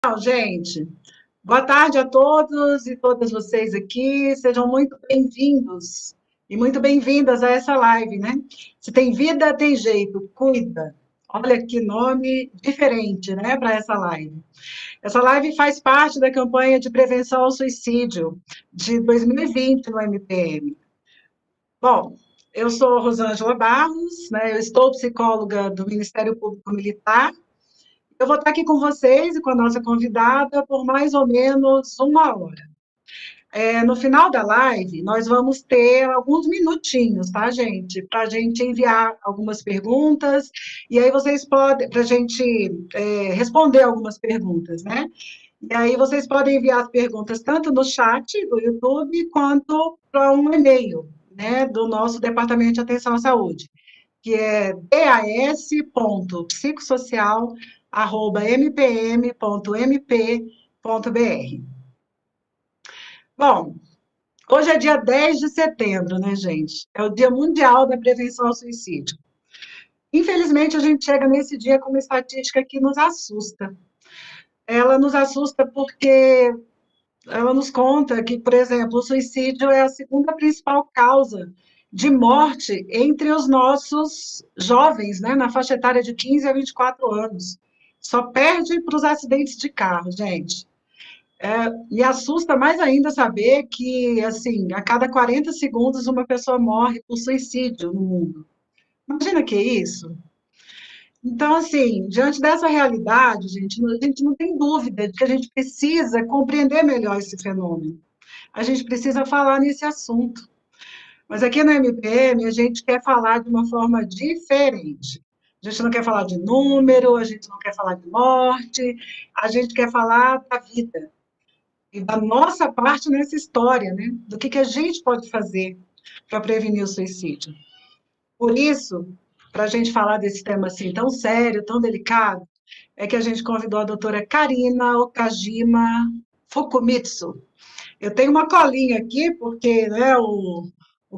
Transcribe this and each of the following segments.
Então, gente, boa tarde a todos e todas vocês aqui. Sejam muito bem-vindos e muito bem-vindas a essa live, né? Se tem vida, tem jeito, cuida. Olha que nome diferente, né, para essa live. Essa live faz parte da campanha de prevenção ao suicídio de 2020 no MPM. Bom, eu sou Rosângela Barros, né? Eu estou psicóloga do Ministério Público Militar. Eu vou estar aqui com vocês e com a nossa convidada por mais ou menos uma hora. No final da live, nós vamos ter alguns minutinhos, tá, gente? Para a gente enviar algumas perguntas, e aí vocês podem, para a gente responder algumas perguntas, né? E aí vocês podem enviar as perguntas tanto no chat do YouTube, quanto para um e-mail, né, do nosso Departamento de Atenção à Saúde, que é das.psicossocial@mpm.mp.br. Bom, hoje é dia 10 de setembro, né, gente? É o Dia Mundial da Prevenção ao Suicídio. Infelizmente, a gente chega nesse dia com uma estatística que nos assusta. Ela nos assusta porque ela nos conta que, por exemplo, o suicídio é a segunda principal causa de morte entre os nossos jovens, né, na faixa etária de 15 a 24 anos. Só perde para os acidentes de carro, gente. Me assusta mais ainda saber que, assim, a cada 40 segundos uma pessoa morre por suicídio no mundo. Imagina que é isso? Então, assim, diante dessa realidade, a gente não tem dúvida de que a gente precisa compreender melhor esse fenômeno. A gente precisa falar nesse assunto. Mas aqui no MPM, a gente quer falar de uma forma diferente. A gente não quer falar de número, a gente não quer falar de morte, a gente quer falar da vida. E da nossa parte nessa história, né? Do que a gente pode fazer para prevenir o suicídio. Por isso, para a gente falar desse tema assim tão sério, tão delicado, é que a gente convidou a doutora Karina Okajima Fukumitsu. Eu tenho uma colinha aqui, porque né, o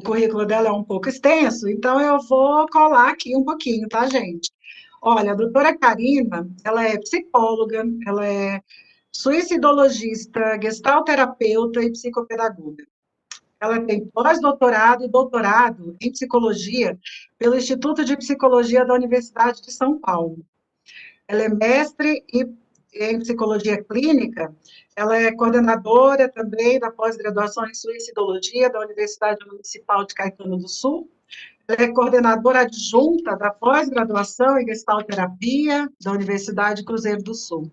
currículo dela é um pouco extenso, então eu vou colar aqui um pouquinho, tá, gente? Olha, a doutora Karina, ela é psicóloga, ela é suicidologista, gestalterapeuta e psicopedagoga. Ela tem pós-doutorado e doutorado em psicologia pelo Instituto de Psicologia da Universidade de São Paulo. Ela é mestre em psicologia clínica, ela é coordenadora também da pós-graduação em suicidologia da Universidade Municipal de Caetano do Sul. Ela é coordenadora adjunta da pós-graduação em gestalterapia da Universidade Cruzeiro do Sul.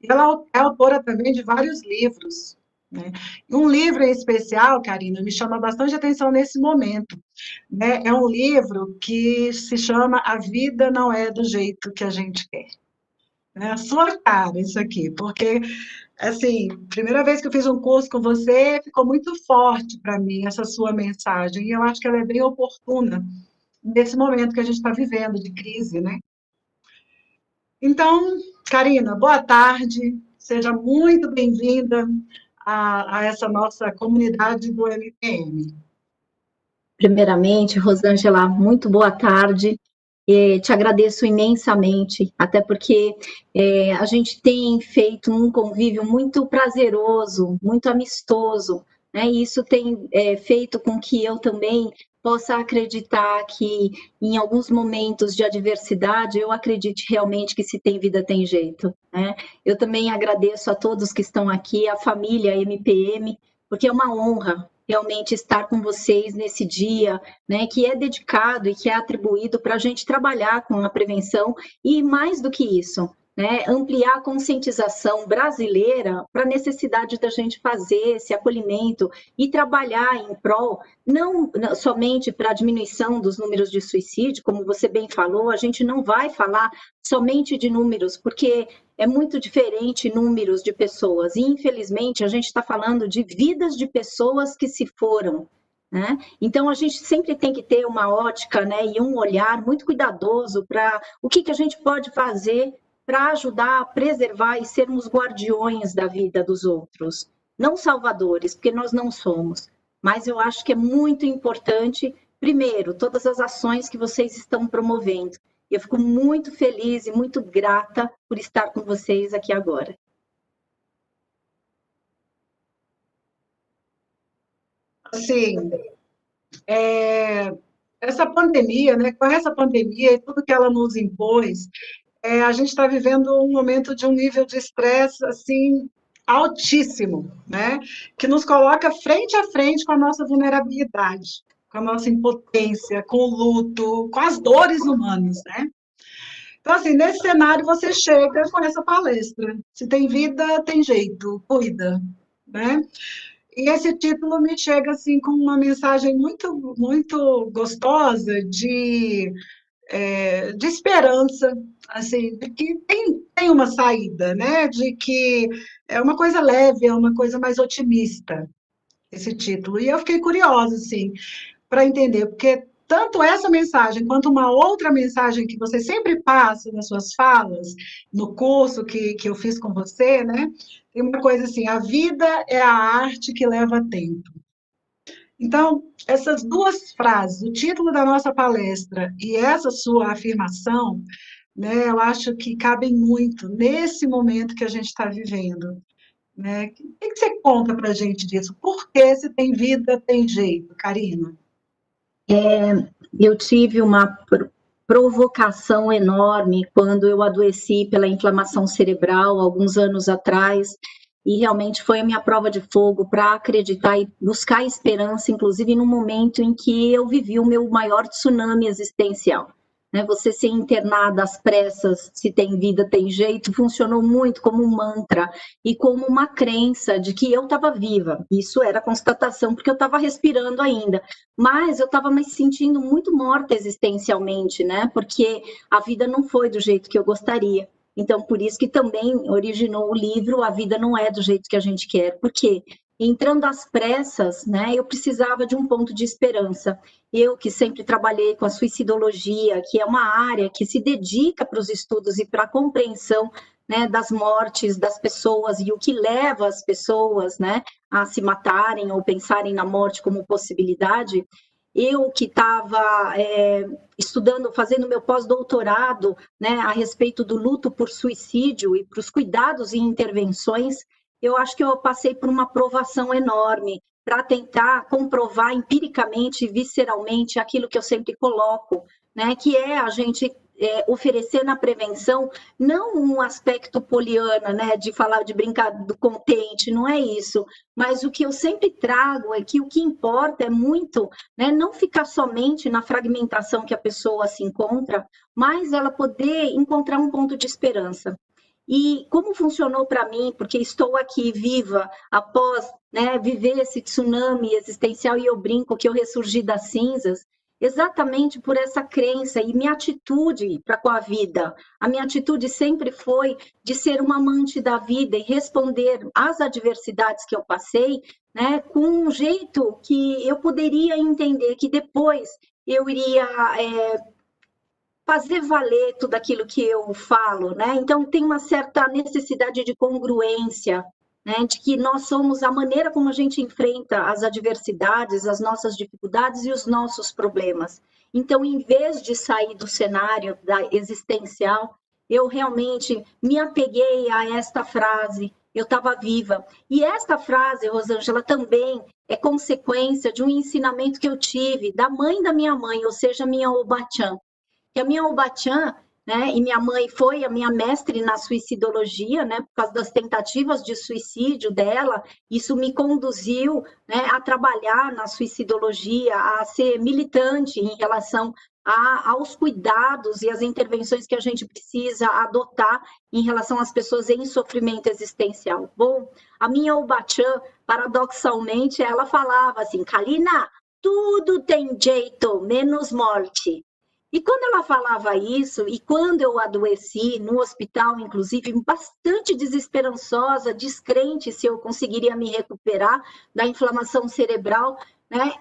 E ela é autora também de vários livros, né? E um livro em especial, Karina, me chama bastante atenção nesse momento, né? É um livro que se chama A Vida Não É do Jeito que a Gente Quer. É a sua cara isso aqui, porque, assim, primeira vez que eu fiz um curso com você, ficou muito forte para mim essa sua mensagem, e eu acho que ela é bem oportuna nesse momento que a gente está vivendo de crise, né? Então, Karina, boa tarde, seja muito bem-vinda a essa nossa comunidade do MPM. Primeiramente, Rosângela, muito boa tarde. Te agradeço imensamente, até porque a gente tem feito um convívio muito prazeroso, muito amistoso, né? E isso tem feito com que eu também possa acreditar que em alguns momentos de adversidade eu acredite realmente que se tem vida tem jeito, né? Eu também agradeço a todos que estão aqui, a família MPM, porque é uma honra realmente estar com vocês nesse dia, né, que é dedicado e que é atribuído para a gente trabalhar com a prevenção e, mais do que isso, né, ampliar a conscientização brasileira para a necessidade da gente fazer esse acolhimento e trabalhar em prol, não somente para a diminuição dos números de suicídio, como você bem falou, a gente não vai falar somente de números, porque é muito diferente números de pessoas. E, infelizmente, a gente está falando de vidas de pessoas que se foram, né? Então, a gente sempre tem que ter uma ótica, né, e um olhar muito cuidadoso para o que a gente pode fazer para ajudar a preservar e sermos guardiões da vida dos outros. Não salvadores, porque nós não somos. Mas eu acho que é muito importante, primeiro, todas as ações que vocês estão promovendo. E eu fico muito feliz e muito grata por estar com vocês aqui agora. Assim, essa pandemia, né? Com essa pandemia e tudo que ela nos impôs, a gente está vivendo um momento de um nível de estresse assim altíssimo, né? Que nos coloca frente a frente com a nossa vulnerabilidade, com a nossa impotência, com o luto, com as dores humanas, né? Então, assim, nesse cenário você chega com essa palestra. Se tem vida, tem jeito, cuida, né? E esse título me chega assim com uma mensagem muito, muito gostosa de esperança, assim, de que tem uma saída, né? De que é uma coisa leve, é uma coisa mais otimista, esse título. E eu fiquei curiosa, assim, para entender, porque tanto essa mensagem quanto uma outra mensagem que você sempre passa nas suas falas, no curso que eu fiz com você, né? Tem uma coisa assim, a vida é a arte que leva tempo. Então, essas duas frases, o título da nossa palestra e essa sua afirmação, né, eu acho que cabem muito nesse momento que a gente está vivendo. Né? O que você conta para a gente disso? Por que se tem vida, tem jeito, Karina? Eu tive uma provocação enorme quando eu adoeci pela inflamação cerebral alguns anos atrás, e realmente foi a minha prova de fogo para acreditar e buscar esperança, inclusive no momento em que eu vivi o meu maior tsunami existencial. Né? Você ser internada às pressas, se tem vida, tem jeito, funcionou muito como um mantra e como uma crença de que eu estava viva. Isso era constatação, porque eu estava respirando ainda. Mas eu estava me sentindo muito morta existencialmente, né? Porque a vida não foi do jeito que eu gostaria. Então, por isso que também originou o livro A Vida Não É do Jeito que a Gente Quer. Por quê? Entrando às pressas, né, eu precisava de um ponto de esperança. Eu, que sempre trabalhei com a suicidologia, que é uma área que se dedica para os estudos e para a compreensão, né, das mortes das pessoas e o que leva as pessoas, né, a se matarem ou pensarem na morte como possibilidade. Eu que estava estudando, fazendo meu pós-doutorado, né, a respeito do luto por suicídio e para os cuidados e intervenções, eu acho que eu passei por uma provação enorme para tentar comprovar empiricamente, visceralmente, aquilo que eu sempre coloco, né, que é a gente oferecer na prevenção não um aspecto poliana, né, de falar de brincar do contente, não é isso, mas o que eu sempre trago é que o que importa é muito, né, não ficar somente na fragmentação que a pessoa se encontra, mas ela poder encontrar um ponto de esperança. E como funcionou para mim, porque estou aqui viva após, né, viver esse tsunami existencial, e eu brinco que eu ressurgi das cinzas, exatamente por essa crença e minha atitude para com a vida. A minha atitude sempre foi de ser uma amante da vida e responder às adversidades que eu passei, né, com um jeito que eu poderia entender que depois eu iria fazer valer tudo aquilo que eu falo, né? Então tem uma certa necessidade de congruência, né? De que nós somos a maneira como a gente enfrenta as adversidades, as nossas dificuldades e os nossos problemas. Então, em vez de sair do cenário da existencial, eu realmente me apeguei a esta frase. Eu estava viva. E esta frase, Rosângela, também é consequência de um ensinamento que eu tive da mãe da minha mãe, ou seja, minha Obachan, que a minha Obachan, né, e minha mãe foi a minha mestre na suicidologia, né, por causa das tentativas de suicídio dela, isso me conduziu, né, a trabalhar na suicidologia, a ser militante em relação aos cuidados e às intervenções que a gente precisa adotar em relação às pessoas em sofrimento existencial. Bom, a minha Obachan, paradoxalmente, ela falava assim, Kalina, tudo tem jeito, menos morte. E quando ela falava isso, e quando eu adoeci no hospital, inclusive, bastante desesperançosa, descrente se eu conseguiria me recuperar da inflamação cerebral, né,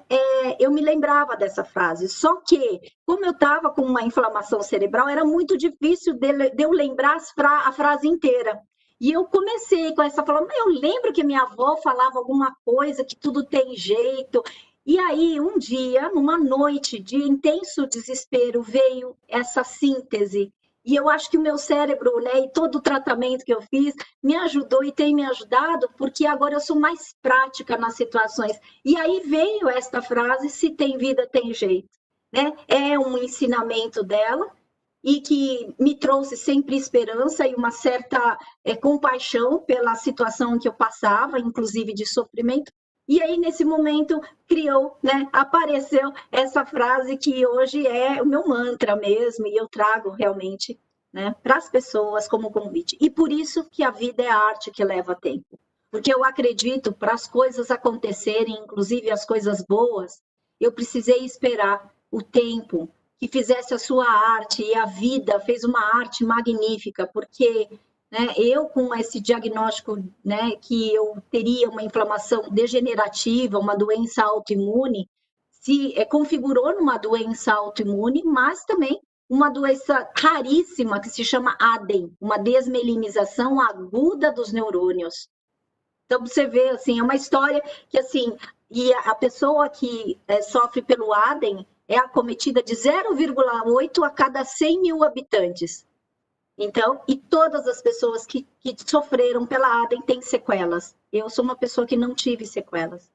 eu me lembrava dessa frase. Só que, como eu estava com uma inflamação cerebral, era muito difícil de eu lembrar a frase inteira. E eu comecei com essa fala, eu lembro que minha avó falava alguma coisa, que tudo tem jeito. E aí, um dia, numa noite de intenso desespero, veio essa síntese. E eu acho que o meu cérebro, né, e todo o tratamento que eu fiz me ajudou e tem me ajudado, porque agora eu sou mais prática nas situações. E aí veio esta frase: se tem vida, tem jeito. Né? É um ensinamento dela e que me trouxe sempre esperança e uma certa compaixão pela situação que eu passava, inclusive de sofrimento. E aí, nesse momento, criou, né, apareceu essa frase que hoje é o meu mantra mesmo, e eu trago realmente, né, para as pessoas como convite. E por isso que a vida é a arte que leva tempo. Porque eu acredito, para as coisas acontecerem, inclusive as coisas boas, eu precisei esperar o tempo que fizesse a sua arte, e a vida fez uma arte magnífica, porque né, eu com esse diagnóstico, né, que eu teria uma inflamação degenerativa, uma doença autoimune, se configurou numa doença autoimune, mas também uma doença raríssima que se chama ADEM, uma desmelinização aguda dos neurônios. Então, você vê, assim, é uma história que, assim, e a pessoa que sofre pelo ADEM é acometida de 0,8 a cada 100 mil habitantes. Então, e todas as pessoas que sofreram pela ADEM têm sequelas. Eu sou uma pessoa que não tive sequelas.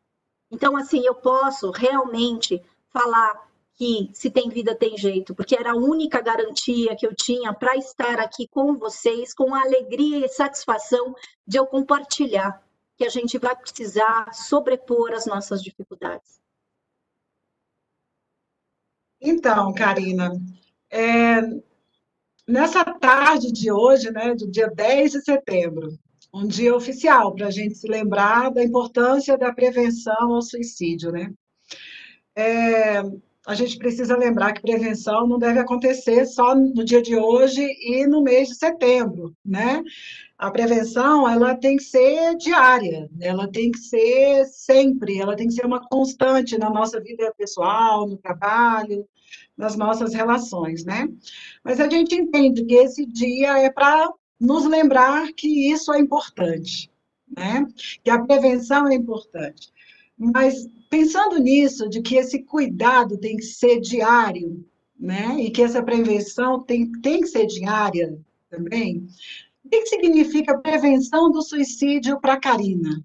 Então, assim, eu posso realmente falar que se tem vida, tem jeito, porque era a única garantia que eu tinha para estar aqui com vocês, com a alegria e satisfação de eu compartilhar que a gente vai precisar sobrepor as nossas dificuldades. Então, Karina, é, nessa tarde de hoje, né, do dia 10 de setembro, um dia oficial para a gente se lembrar da importância da prevenção ao suicídio, né? A gente precisa lembrar que prevenção não deve acontecer só no dia de hoje e no mês de setembro, né? A prevenção, ela tem que ser diária, ela tem que ser sempre, ela tem que ser uma constante na nossa vida pessoal, no trabalho, nas nossas relações, né? Mas a gente entende que esse dia é para nos lembrar que isso é importante, né? Que a prevenção é importante. Mas pensando nisso, de que esse cuidado tem que ser diário, né? E que essa prevenção tem que ser diária também, o que significa prevenção do suicídio para a Karina?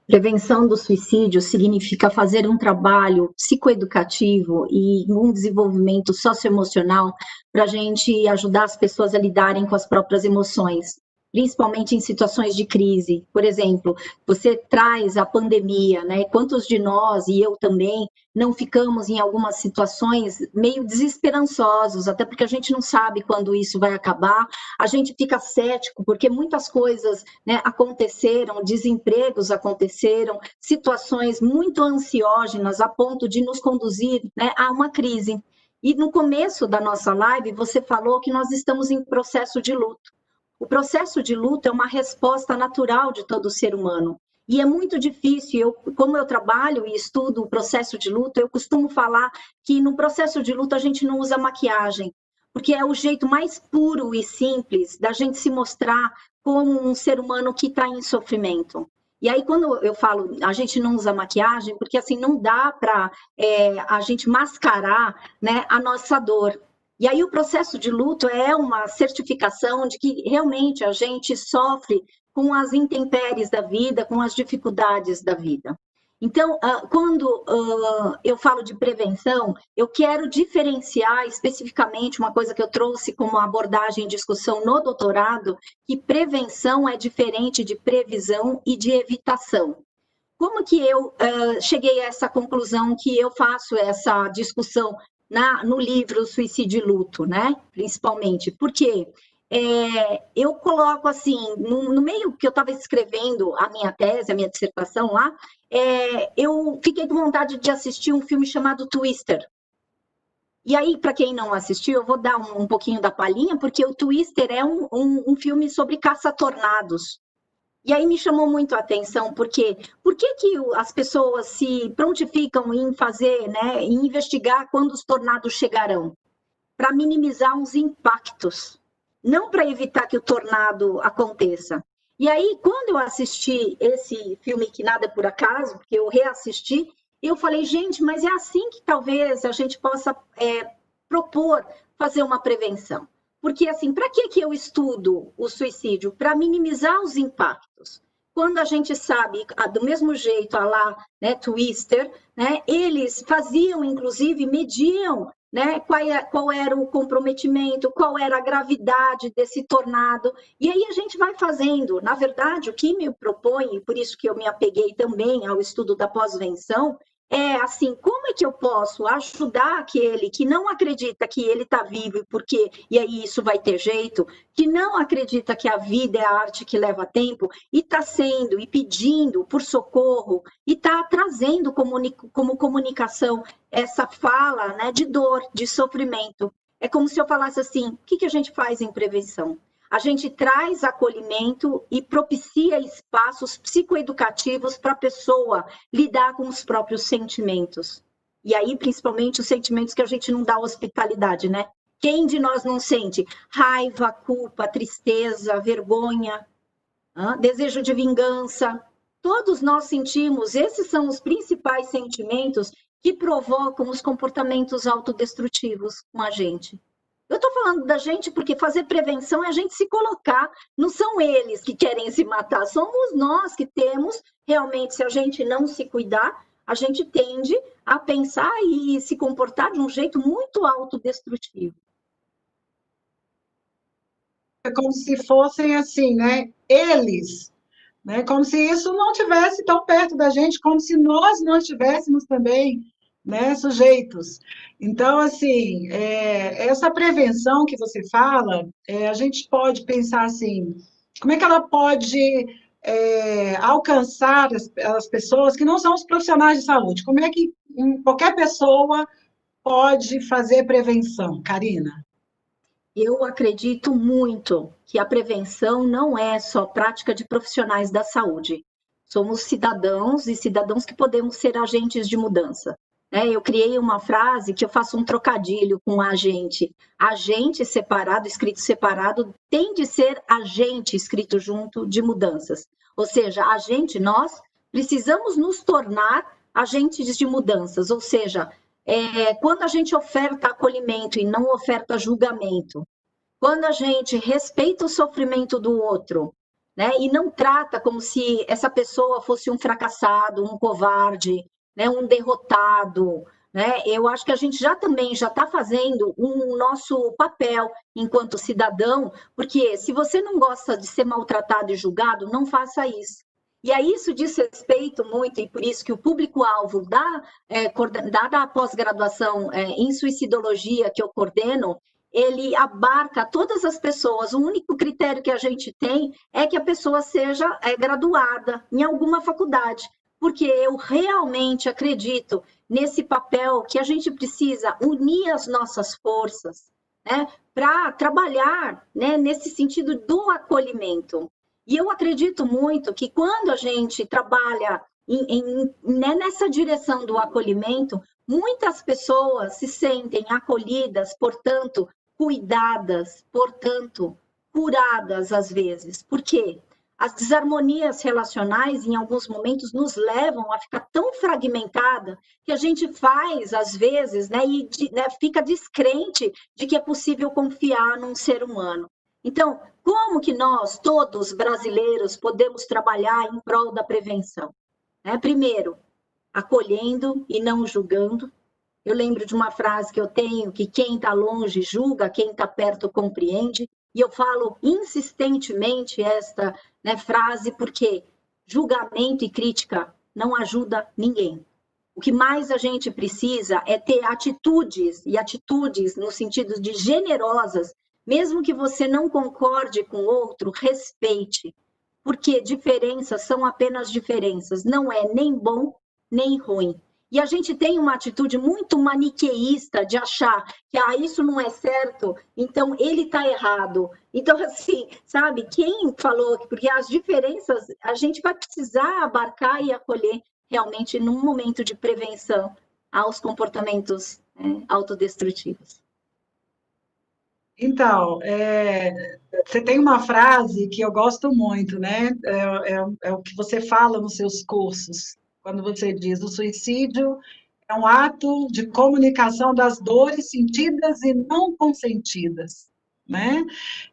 Prevenção do suicídio significa fazer um trabalho psicoeducativo e um desenvolvimento socioemocional para a gente ajudar as pessoas a lidarem com as próprias emoções, principalmente em situações de crise. Por exemplo, você traz a pandemia, né? Quantos de nós, e eu também, não ficamos em algumas situações meio desesperançosos, até porque a gente não sabe quando isso vai acabar, a gente fica cético, porque muitas coisas, né, aconteceram, desempregos aconteceram, situações muito ansiógenas a ponto de nos conduzir, né, a uma crise. E no começo da nossa live, você falou que nós estamos em processo de luto. O processo de luto é uma resposta natural de todo ser humano. E é muito difícil, como eu trabalho e estudo o processo de luto, eu costumo falar que no processo de luto a gente não usa maquiagem, porque é o jeito mais puro e simples da gente se mostrar como um ser humano que está em sofrimento. E aí, quando eu falo, a gente não usa maquiagem, porque assim, não dá para a gente mascarar, né, a nossa dor. E aí o processo de luto é uma certificação de que realmente a gente sofre com as intempéries da vida, com as dificuldades da vida. Então, quando eu falo de prevenção, eu quero diferenciar especificamente uma coisa que eu trouxe como abordagem em discussão no doutorado, que prevenção é diferente de previsão e de evitação. Como que eu cheguei a essa conclusão que eu faço essa discussão no livro Suicídio e Luto, né? Principalmente, porque eu coloco assim, no meio que eu estava escrevendo a minha tese, a minha dissertação lá, eu fiquei com vontade de assistir um filme chamado Twister. E aí, para quem não assistiu, eu vou dar um pouquinho da palhinha, porque o Twister é um filme sobre caça-tornados. E aí me chamou muito a atenção, porque por que as pessoas se prontificam em fazer, né, em investigar quando os tornados chegarão? Para minimizar os impactos, não para evitar que o tornado aconteça. E aí, quando eu assisti esse filme Que Nada é por Acaso, porque eu reassisti, eu falei, gente, mas é assim que talvez a gente possa propor fazer uma prevenção? Porque, assim, para que eu estudo o suicídio? Para minimizar os impactos. Quando a gente sabe, do mesmo jeito, lá, né, Twister, né, eles faziam, inclusive, mediam, né, qual era o comprometimento, qual era a gravidade desse tornado, e aí a gente vai fazendo. Na verdade, o que me propõe, e por isso que eu me apeguei também ao estudo da pós-venção, é assim, como é que eu posso ajudar aquele que não acredita que ele está vivo porque e aí isso vai ter jeito, que não acredita que a vida é a arte que leva tempo e está sendo e pedindo por socorro e está trazendo como comunicação essa fala, né, de dor, de sofrimento. É como se eu falasse assim, o que a gente faz em prevenção? A gente traz acolhimento e propicia espaços psicoeducativos para a pessoa lidar com os próprios sentimentos. E aí, principalmente, os sentimentos que a gente não dá hospitalidade, né? Quem de nós não sente raiva, culpa, tristeza, vergonha, desejo de vingança? Todos nós sentimos, esses são os principais sentimentos que provocam os comportamentos autodestrutivos com a gente. Eu estou falando da gente porque fazer prevenção é a gente se colocar, não são eles que querem se matar, somos nós que temos, realmente, se a gente não se cuidar, a gente tende a pensar e se comportar de um jeito muito autodestrutivo. É como se fossem assim, né? Eles, né? Como se isso não tivesse tão perto da gente, como se nós não estivéssemos também, né, sujeitos. Então, assim, essa prevenção que você fala, a gente pode pensar assim, como é que ela pode alcançar as pessoas que não são os profissionais de saúde? Como é que qualquer pessoa pode fazer prevenção, Karina? Eu acredito muito que a prevenção não é só prática de profissionais da saúde. Somos cidadãos e cidadãos que podemos ser agentes de mudança. Eu criei uma frase que eu faço um trocadilho com agente. Agente separado, escrito separado, tem de ser agente escrito junto de mudanças. Ou seja, nós precisamos nos tornar agentes de mudanças. Ou seja, quando a gente oferta acolhimento e não oferta julgamento, quando a gente respeita o sofrimento do outro, né, e não trata como se essa pessoa fosse um fracassado, um covarde, né, um derrotado, né, eu acho que a gente também já está fazendo um nosso papel enquanto cidadão, porque se você não gosta de ser maltratado e julgado, não faça isso. E a isso diz respeito muito, e por isso que o público-alvo da pós-graduação em suicidologia que eu coordeno, ele abarca todas as pessoas. O único critério que a gente tem é que a pessoa seja graduada em alguma faculdade, porque eu realmente acredito nesse papel que a gente precisa unir as nossas forças, né, para trabalhar, né, nesse sentido do acolhimento. E eu acredito muito que quando a gente trabalha né, nessa direção do acolhimento, muitas pessoas se sentem acolhidas, portanto, cuidadas, portanto, curadas às vezes. Por quê? As desarmonias relacionais, em alguns momentos, nos levam a ficar tão fragmentada que a gente faz, às vezes, né, fica descrente de que é possível confiar num ser humano. Então, como que nós, todos brasileiros, podemos trabalhar em prol da prevenção? Primeiro, acolhendo e não julgando. Eu lembro de uma frase que eu tenho, que quem está longe julga, quem está perto compreende, e eu falo insistentemente esta, né, frase, porque julgamento e crítica não ajuda ninguém. O que mais a gente precisa é ter atitudes, e atitudes no sentido de generosas, mesmo que você não concorde com o outro, respeite, porque diferenças são apenas diferenças, não é nem bom nem ruim. E a gente tem uma atitude muito maniqueísta de achar que isso não é certo, então ele está errado. Então, assim, sabe, quem falou que porque as diferenças a gente vai precisar abarcar e acolher realmente num momento de prevenção aos comportamentos autodestrutivos. Então, você tem uma frase que eu gosto muito, né? É o que você fala nos seus cursos, quando você diz o suicídio É um ato de comunicação das dores sentidas e não consentidas, né?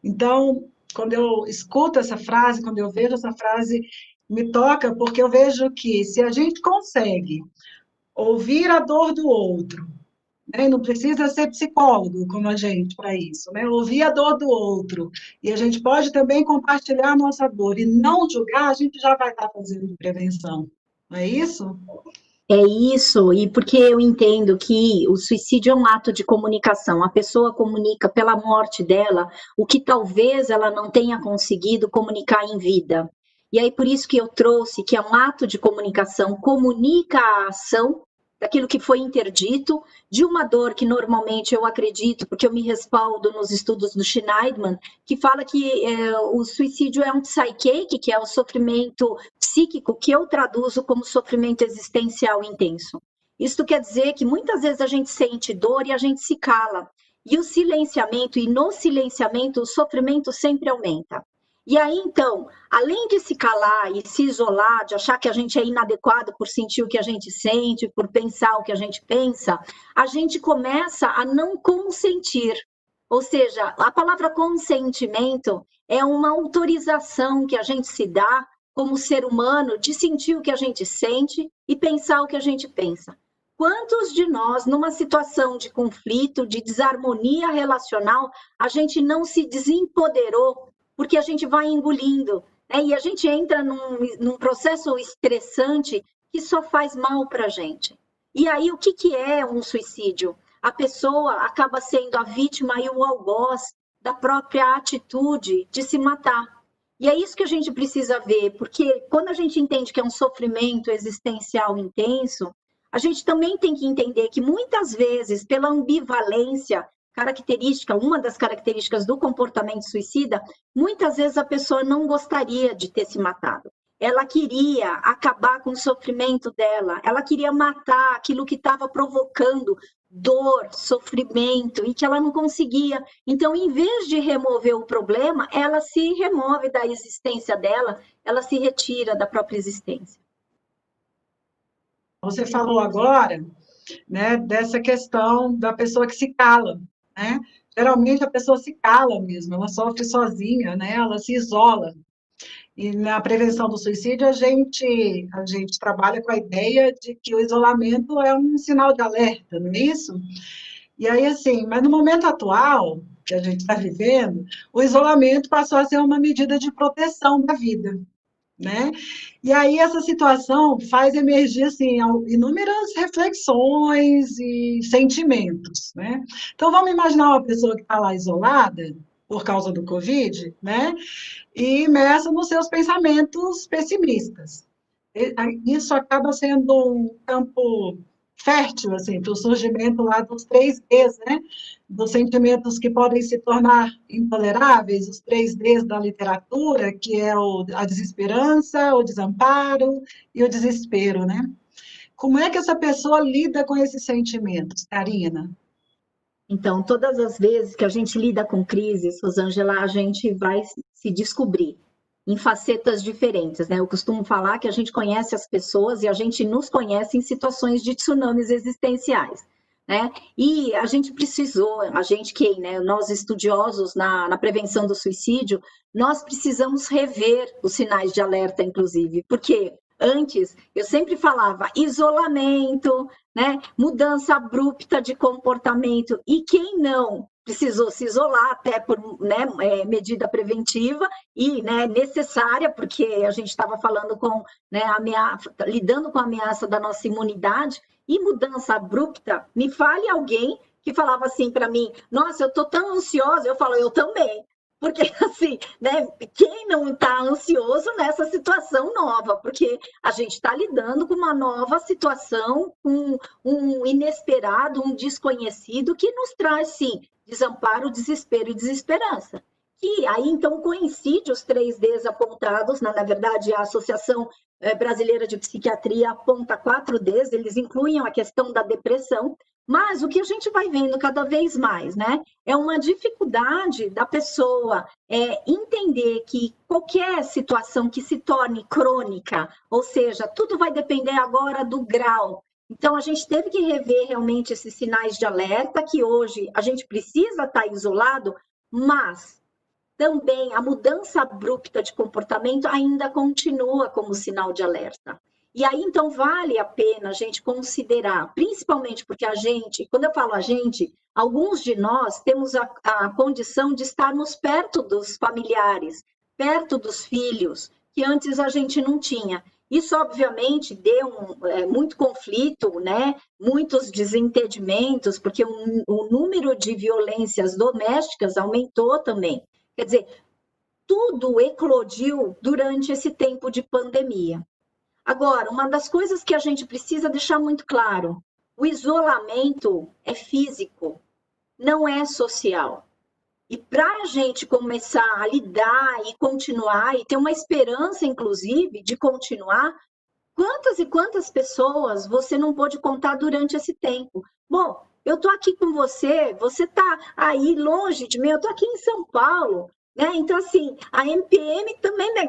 Então, quando eu escuto essa frase, quando eu vejo essa frase, me toca, porque eu vejo que se a gente consegue ouvir a dor do outro, né? Não precisa ser psicólogo como a gente para isso, né? Ouvir a dor do outro, e a gente pode também compartilhar a nossa dor e não julgar, a gente já vai estar fazendo prevenção, não é isso? É isso, e porque eu entendo que o suicídio é um ato de comunicação. A pessoa comunica pela morte dela o que talvez ela não tenha conseguido comunicar em vida. E aí por isso que eu trouxe que é um ato de comunicação, comunica a ação daquilo que foi interdito, de uma dor que normalmente eu acredito, porque eu me respaldo nos estudos do Schneidman, que fala que o suicídio é um psyche, que é o sofrimento psíquico, que eu traduzo como sofrimento existencial intenso. Isso quer dizer que muitas vezes a gente sente dor e a gente se cala. E o silenciamento, e no silenciamento, o sofrimento sempre aumenta. E aí, então, além de se calar e se isolar, de achar que a gente é inadequado por sentir o que a gente sente, por pensar o que a gente pensa, a gente começa a não consentir. Ou seja, a palavra consentimento é uma autorização que a gente se dá como ser humano de sentir o que a gente sente e pensar o que a gente pensa. Quantos de nós, numa situação de conflito, de desarmonia relacional, a gente não se desempoderou porque a gente vai engolindo, né? E a gente entra num processo estressante que só faz mal para a gente. E aí, o que é um suicídio? A pessoa acaba sendo a vítima e o algoz da própria atitude de se matar. E é isso que a gente precisa ver, porque quando a gente entende que é um sofrimento existencial intenso, a gente também tem que entender que muitas vezes, pela ambivalência, característica, uma das características do comportamento suicida, muitas vezes a pessoa não gostaria de ter se matado. Ela queria acabar com o sofrimento dela, ela queria matar aquilo que estava provocando dor, sofrimento, e que ela não conseguia. Então, em vez de remover o problema, ela se remove da existência dela, ela se retira da própria existência. Você falou agora, né, dessa questão da pessoa que se cala, né? Geralmente a pessoa se cala mesmo, ela sofre sozinha, né? Ela se isola. E na prevenção do suicídio a gente trabalha com a ideia de que o isolamento é um sinal de alerta, não é isso? E aí assim, mas no momento atual que a gente está vivendo, o isolamento passou a ser uma medida de proteção da vida, né? E aí essa situação faz emergir assim inúmeras reflexões e sentimentos, né? Então vamos imaginar uma pessoa que está lá isolada por causa do Covid, né? E imersa nos seus pensamentos pessimistas. Isso acaba sendo um campo fértil assim, para o surgimento lá dos 3 Ds, né? Dos sentimentos que podem se tornar intoleráveis, os 3 Ds da literatura, que é a desesperança, o desamparo e o desespero, né? Como é que essa pessoa lida com esses sentimentos, Karina? Então, todas as vezes que a gente lida com crises, Rosângela, a gente vai se descobrir em facetas diferentes, né? Eu costumo falar que a gente conhece as pessoas e a gente nos conhece em situações de tsunamis existenciais, né? E a gente precisou, a gente que, né, nós estudiosos na prevenção do suicídio, nós precisamos rever os sinais de alerta, inclusive, porque antes eu sempre falava isolamento, né? Mudança abrupta de comportamento. E quem não precisou se isolar até por, né, medida preventiva e, né, necessária, porque a gente estava falando com, né, lidando com a ameaça da nossa imunidade, e mudança abrupta, me fale alguém que falava assim para mim, nossa, eu estou tão ansiosa, eu falo, eu também. Porque, assim, né, quem não está ansioso nessa situação nova? Porque a gente está lidando com uma nova situação, com um inesperado, um desconhecido, que nos traz, sim, desamparo, desespero e desesperança. E aí, então, coincide os 3Ds apontados, na verdade, a Associação Brasileira de Psiquiatria aponta 4Ds, eles incluem a questão da depressão, mas o que a gente vai vendo cada vez mais, né? É uma dificuldade da pessoa entender que qualquer situação que se torne crônica, ou seja, tudo vai depender agora do grau. Então, a gente teve que rever realmente esses sinais de alerta, que hoje a gente precisa estar isolado, mas também a mudança abrupta de comportamento ainda continua como sinal de alerta. E aí, então, vale a pena a gente considerar, principalmente porque a gente, quando eu falo a gente, alguns de nós temos a condição de estarmos perto dos familiares, perto dos filhos, que antes a gente não tinha. Isso, obviamente, deu muito conflito, né? Muitos desentendimentos, porque o número de violências domésticas aumentou também. Quer dizer, tudo eclodiu durante esse tempo de pandemia. Agora, uma das coisas que a gente precisa deixar muito claro: o isolamento é físico, não é social. E para a gente começar a lidar e continuar, e ter uma esperança, inclusive, de continuar, quantas e quantas pessoas você não pôde contar durante esse tempo? Bom, eu estou aqui com você, você está aí longe de mim, eu estou aqui em São Paulo, né? Então, assim, a MPM também, né,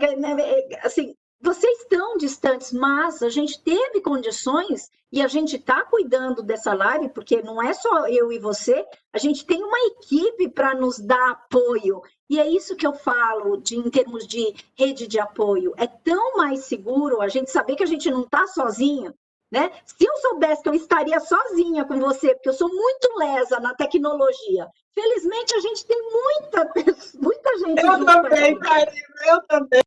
assim, vocês estão distantes, mas a gente teve condições e a gente está cuidando dessa live, porque não é só eu e você, a gente tem uma equipe para nos dar apoio. E é isso que eu falo em termos de rede de apoio. É tão mais seguro a gente saber que a gente não está sozinho, né? Se eu soubesse que eu estaria sozinha com você, porque eu sou muito lesa na tecnologia, felizmente a gente tem muita gente Eu junto com a também, gente. Karina, eu também.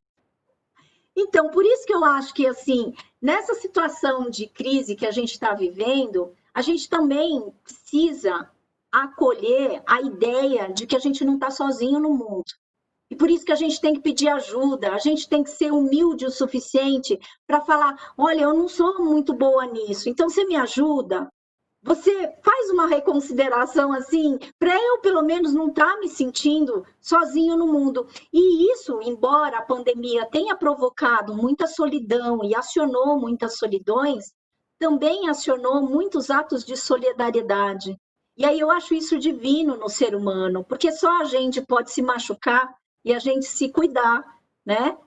Então, por isso que eu acho que, assim, nessa situação de crise que a gente está vivendo, a gente também precisa acolher a ideia de que a gente não está sozinho no mundo. E por isso que a gente tem que pedir ajuda, a gente tem que ser humilde o suficiente para falar: olha, eu não sou muito boa nisso, então você me ajuda? Você faz uma reconsideração assim, para eu pelo menos não estar me sentindo sozinho no mundo. E isso, embora a pandemia tenha provocado muita solidão e acionou muitas solidões, também acionou muitos atos de solidariedade. E aí eu acho isso divino no ser humano, porque só a gente pode se machucar e a gente se cuidar, né?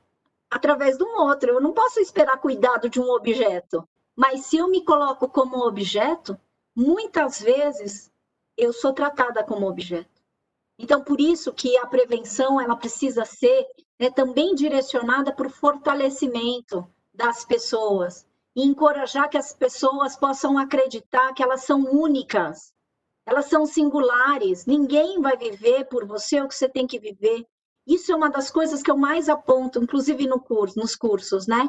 Através de um outro. Eu não posso esperar cuidado de um objeto, mas se eu me coloco como objeto, muitas vezes eu sou tratada como objeto. Então, por isso que a prevenção ela precisa ser, né, também direcionada para o fortalecimento das pessoas e encorajar que as pessoas possam acreditar que elas são únicas, elas são singulares, ninguém vai viver por você o que você tem que viver. Isso é uma das coisas que eu mais aponto, inclusive no curso, nos cursos, né?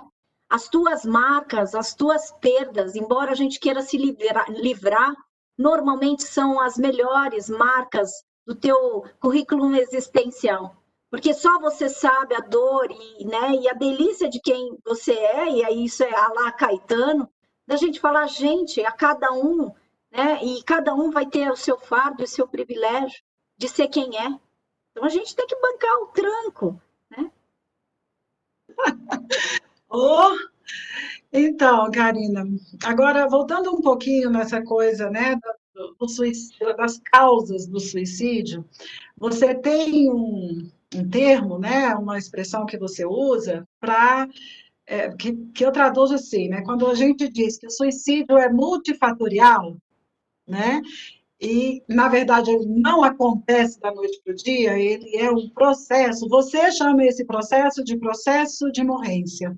As tuas marcas, as tuas perdas, embora a gente queira se livrar, normalmente são as melhores marcas do teu currículo existencial. Porque só você sabe a dor e, né, e a delícia de quem você é, e aí isso é Alá Caetano, da gente falar, gente, a cada um, né? E cada um vai ter o seu fardo e o seu privilégio de ser quem é. Então a gente tem que bancar o tranco, né? Oh, então, Karina, agora voltando um pouquinho nessa coisa, né, das causas do suicídio, você tem um termo, né, uma expressão que você usa para que eu traduzo assim, né, quando a gente diz que o suicídio é multifatorial, né, e, na verdade, ele não acontece da noite para o dia, ele é um processo. Você chama esse processo de morrência.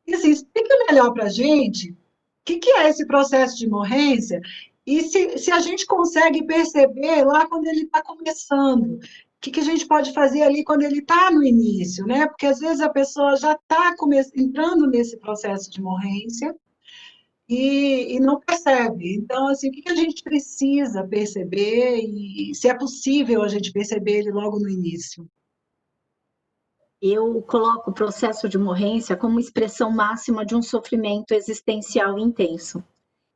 E, assim, explica melhor para a gente o que é esse processo de morrência e se a gente consegue perceber lá quando ele está começando. O que a gente pode fazer ali quando ele está no início, né? Porque às vezes a pessoa já está entrando nesse processo de morrência e não percebe. Então, assim, o que a gente precisa perceber e se é possível a gente perceber ele logo no início? Eu coloco o processo de morrência como expressão máxima de um sofrimento existencial intenso.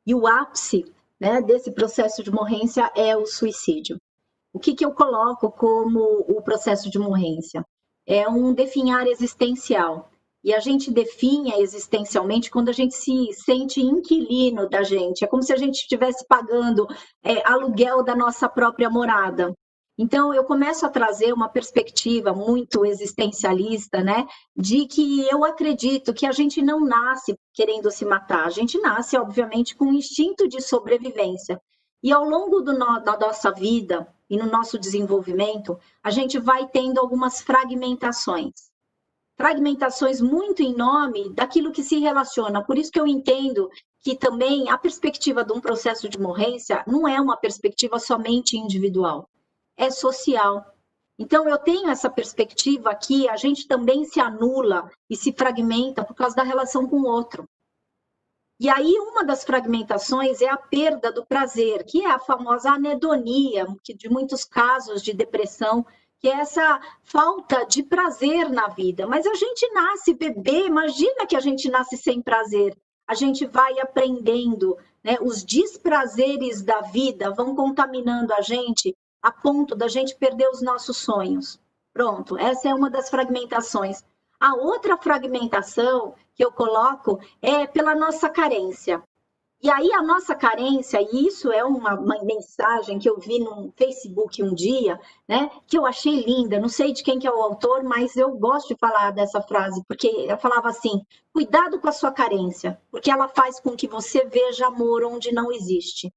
E o ápice, né, desse processo de morrência é o suicídio. O que eu coloco como o processo de morrência? É um definhar existencial. E a gente definha existencialmente quando a gente se sente inquilino da gente. É como se a gente estivesse pagando aluguel da nossa própria morada. Então, eu começo a trazer uma perspectiva muito existencialista, né? De que eu acredito que a gente não nasce querendo se matar, a gente nasce, obviamente, com um instinto de sobrevivência. E ao longo da nossa vida e no nosso desenvolvimento, a gente vai tendo algumas fragmentações. Fragmentações muito em nome daquilo que se relaciona. Por isso que eu entendo que também a perspectiva de um processo de morrência não é uma perspectiva somente individual, é social. Então, eu tenho essa perspectiva que a gente também se anula e se fragmenta por causa da relação com o outro. E aí, uma das fragmentações é a perda do prazer, que é a famosa anedonia, que de muitos casos de depressão, que é essa falta de prazer na vida. Mas a gente nasce bebê, imagina que a gente nasce sem prazer. A gente vai aprendendo, né? Os desprazeres da vida vão contaminando a gente a ponto da gente perder os nossos sonhos. Pronto, essa é uma das fragmentações. A outra fragmentação que eu coloco é pela nossa carência. E aí a nossa carência, e isso é uma mensagem que eu vi no Facebook um dia, né, que eu achei linda, não sei de quem que é o autor, mas eu gosto de falar dessa frase, porque eu falava assim, cuidado com a sua carência, porque ela faz com que você veja amor onde não existe.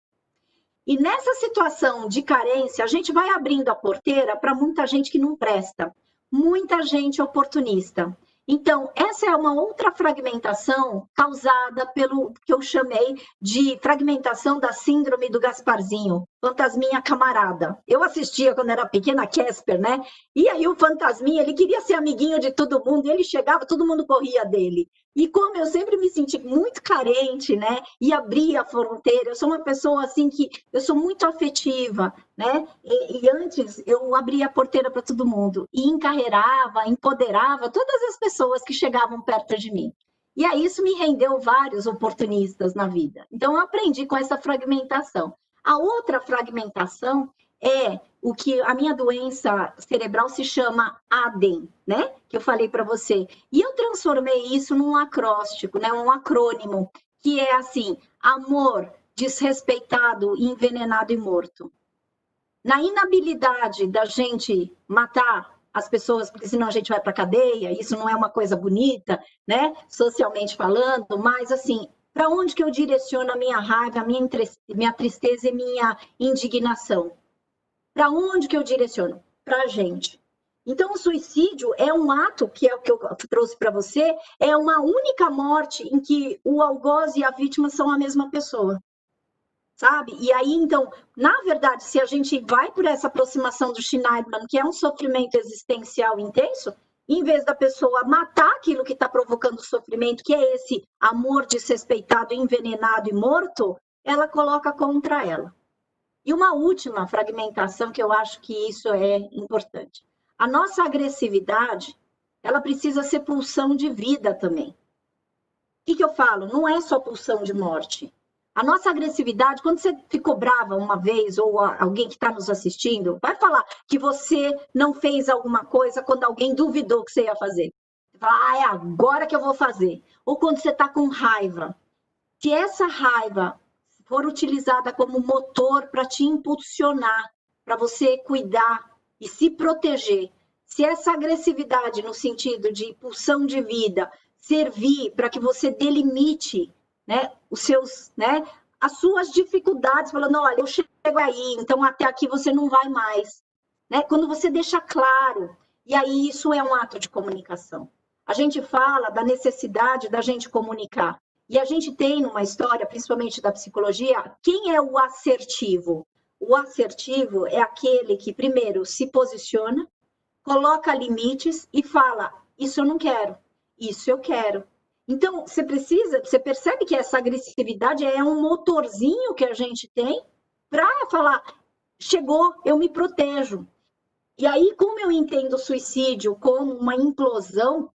E nessa situação de carência, a gente vai abrindo a porteira para muita gente que não presta, muita gente oportunista. Então, essa é uma outra fragmentação causada pelo que eu chamei de fragmentação da síndrome do Gasparzinho, fantasminha camarada. Eu assistia quando era pequena Casper, né? E aí o fantasminha, ele queria ser amiguinho de todo mundo, ele chegava, todo mundo corria dele. E como eu sempre me senti muito carente, né? E abria a fronteira, eu sou uma pessoa assim que eu sou muito afetiva, né? E antes eu abria a porteira para todo mundo e encarreirava, empoderava todas as pessoas que chegavam perto de mim. E aí isso me rendeu vários oportunistas na vida. Então eu aprendi com essa fragmentação. A outra fragmentação é o que a minha doença cerebral se chama ADEM, né? Que eu falei para você. E eu transformei isso num acróstico, né? Um acrônimo, que é assim: amor, desrespeitado, envenenado e morto. Na inabilidade da gente matar as pessoas, porque senão a gente vai para a cadeia, isso não é uma coisa bonita, né? Socialmente falando, mas assim, para onde que eu direciono a minha raiva, a minha tristeza e minha indignação? Para onde que eu direciono? Para a gente. Então, o suicídio é um ato, que é o que eu trouxe para você, é uma única morte em que o algoz e a vítima são a mesma pessoa. Sabe? E aí, então, na verdade, se a gente vai por essa aproximação do Schneiderman, que é um sofrimento existencial intenso, em vez da pessoa matar aquilo que está provocando o sofrimento, que é esse amor desrespeitado, envenenado e morto, ela coloca contra ela. E uma última fragmentação, que eu acho que isso é importante. A nossa agressividade, ela precisa ser pulsão de vida também. O que eu falo? Não é só pulsão de morte. A nossa agressividade, quando você ficou brava uma vez, ou alguém que está nos assistindo, vai falar que você não fez alguma coisa quando alguém duvidou que você ia fazer. Você fala, é agora que eu vou fazer. Ou quando você está com raiva. Se essa raiva for utilizada como motor para te impulsionar, para você cuidar e se proteger, se essa agressividade no sentido de pulsão de vida servir para que você delimite, né, os seus, né, as suas dificuldades, falando, olha, eu chego aí, então até aqui você não vai mais, né? Quando você deixa claro, e aí isso é um ato de comunicação. A gente fala da necessidade da gente comunicar. E a gente tem numa história, principalmente da psicologia, quem é o assertivo? O assertivo é aquele que, primeiro, se posiciona, coloca limites e fala: isso eu não quero, isso eu quero. Então, você percebe que essa agressividade é um motorzinho que a gente tem para falar: chegou, eu me protejo. E aí, como eu entendo o suicídio como uma implosão,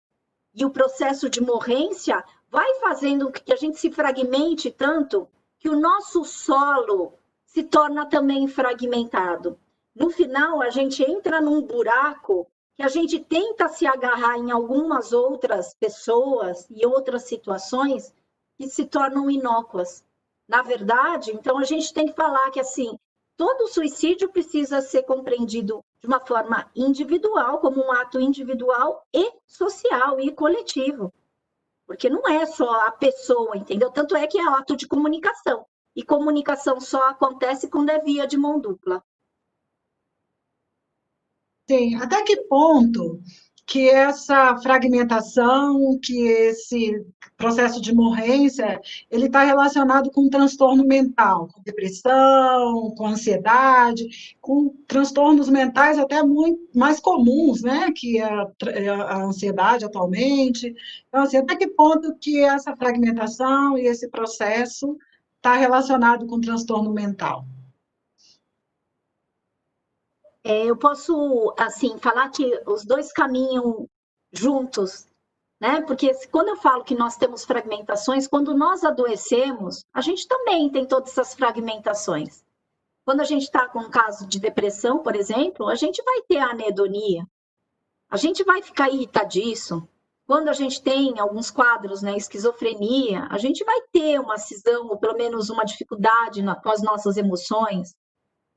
e o processo de morrência vai fazendo com que a gente se fragmente tanto que o nosso solo se torna também fragmentado. No final, a gente entra num buraco que a gente tenta se agarrar em algumas outras pessoas e outras situações que se tornam inócuas. Na verdade, então a gente tem que falar que assim, todo suicídio precisa ser compreendido de uma forma individual, como um ato individual e social e coletivo. Porque não é só a pessoa, entendeu? Tanto é que é ato de comunicação. E comunicação só acontece quando é via de mão dupla. Sim, até que ponto que essa fragmentação, que esse processo de morrência, ele está relacionado com transtorno mental, com depressão, com ansiedade, com transtornos mentais até muito mais comuns, né, que a ansiedade atualmente. Então, assim, até que ponto que essa fragmentação e esse processo está relacionado com transtorno mental? Eu posso, assim, falar que os dois caminham juntos, né? Porque quando eu falo que nós temos fragmentações, quando nós adoecemos, a gente também tem todas essas fragmentações. Quando a gente está com um caso de depressão, por exemplo, a gente vai ter a anedonia, a gente vai ficar irritadiço. Quando a gente tem alguns quadros, né, esquizofrenia, a gente vai ter uma cisão, ou pelo menos uma dificuldade com as nossas emoções,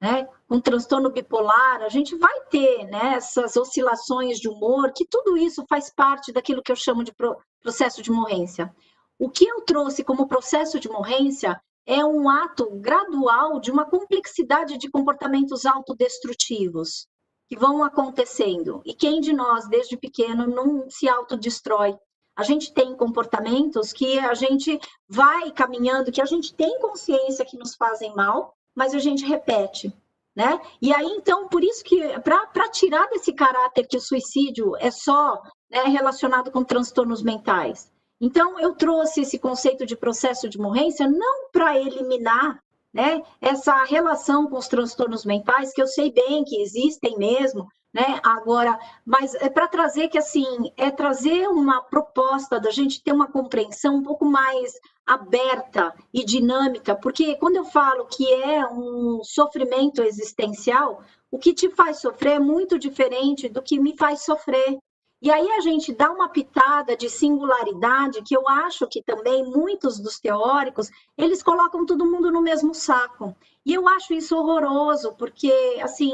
né? Com transtorno bipolar, a gente vai ter, né, essas oscilações de humor, que tudo isso faz parte daquilo que eu chamo de processo de morrência. O que eu trouxe como processo de morrência é um ato gradual de uma complexidade de comportamentos autodestrutivos que vão acontecendo. E quem de nós, desde pequeno, não se autodestrói? A gente tem comportamentos que a gente vai caminhando, que a gente tem consciência que nos fazem mal, mas a gente repete, né? E aí, então, por isso que, para tirar desse caráter que o suicídio é só, né, relacionado com transtornos mentais. Então, eu trouxe esse conceito de processo de morrência não para eliminar, né, essa relação com os transtornos mentais, que eu sei bem que existem mesmo, né? Agora, mas é para trazer que, assim, é trazer uma proposta da gente ter uma compreensão um pouco mais aberta e dinâmica, porque quando eu falo que é um sofrimento existencial, o que te faz sofrer é muito diferente do que me faz sofrer. E aí a gente dá uma pitada de singularidade, que eu acho que também muitos dos teóricos, eles colocam todo mundo no mesmo saco. E eu acho isso horroroso, porque, assim,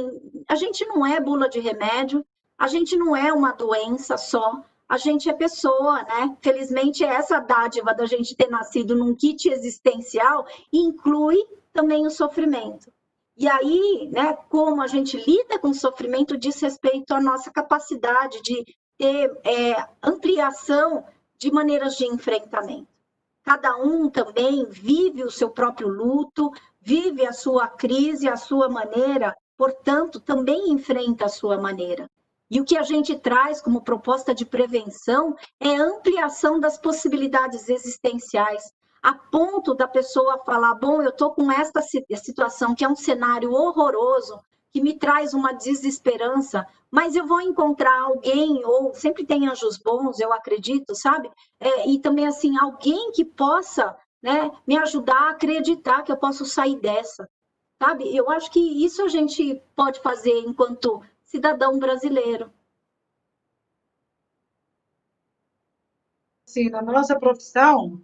a gente não é bula de remédio, a gente não é uma doença só, a gente é pessoa, né? Felizmente, essa dádiva da gente ter nascido num kit existencial inclui também o sofrimento. E aí, né, como a gente lida com o sofrimento diz respeito à nossa capacidade de ter ampliação de maneiras de enfrentamento. Cada um também vive o seu próprio luto, vive a sua crise, a sua maneira, portanto, também enfrenta a sua maneira. E o que a gente traz como proposta de prevenção é ampliação das possibilidades existenciais, a ponto da pessoa falar: bom, eu estou com esta situação que é um cenário horroroso, que me traz uma desesperança, mas eu vou encontrar alguém, ou sempre tem anjos bons, eu acredito, sabe? E também, assim, alguém que possa, né, me ajudar a acreditar que eu posso sair dessa, sabe? Eu acho que isso a gente pode fazer enquanto cidadão brasileiro. Assim, na nossa profissão,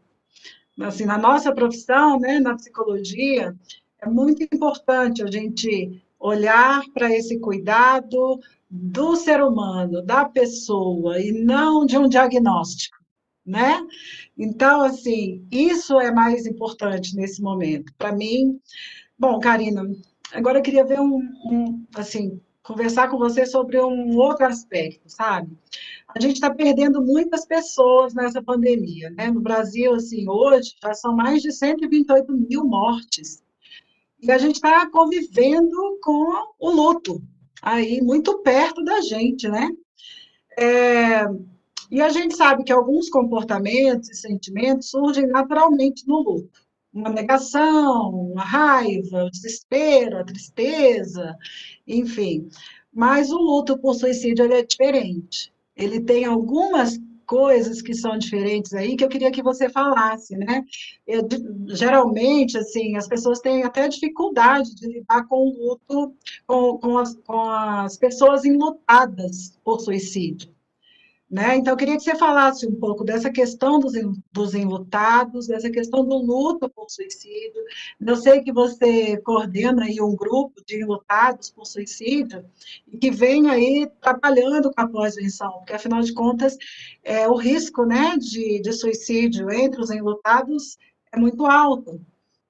né, na psicologia, é muito importante a gente olhar para esse cuidado do ser humano, da pessoa, e não de um diagnóstico, né? Então, assim, isso é mais importante nesse momento. Para mim, bom, Karina, agora eu queria ver assim, conversar com você sobre um outro aspecto, sabe? A gente está perdendo muitas pessoas nessa pandemia, né? No Brasil, assim, hoje já são mais de 128 mil mortes. E a gente está convivendo com o luto, aí muito perto da gente, né? E a gente sabe que alguns comportamentos e sentimentos surgem naturalmente no luto. Uma negação, a raiva, o desespero, a tristeza, enfim. Mas o luto por suicídio ele é diferente. Ele tem algumas coisas que são diferentes aí que eu queria que você falasse, né? Geralmente, assim, as pessoas têm até dificuldade de lidar com o luto, com as pessoas enlutadas por suicídio. né? Então, eu queria que você falasse um pouco dessa questão dos enlutados, dessa questão do luto por suicídio. Eu sei que você coordena aí um grupo de enlutados por suicídio e que vem aí trabalhando com a pós-venção, porque, afinal de contas, o risco, né, de suicídio entre os enlutados é muito alto,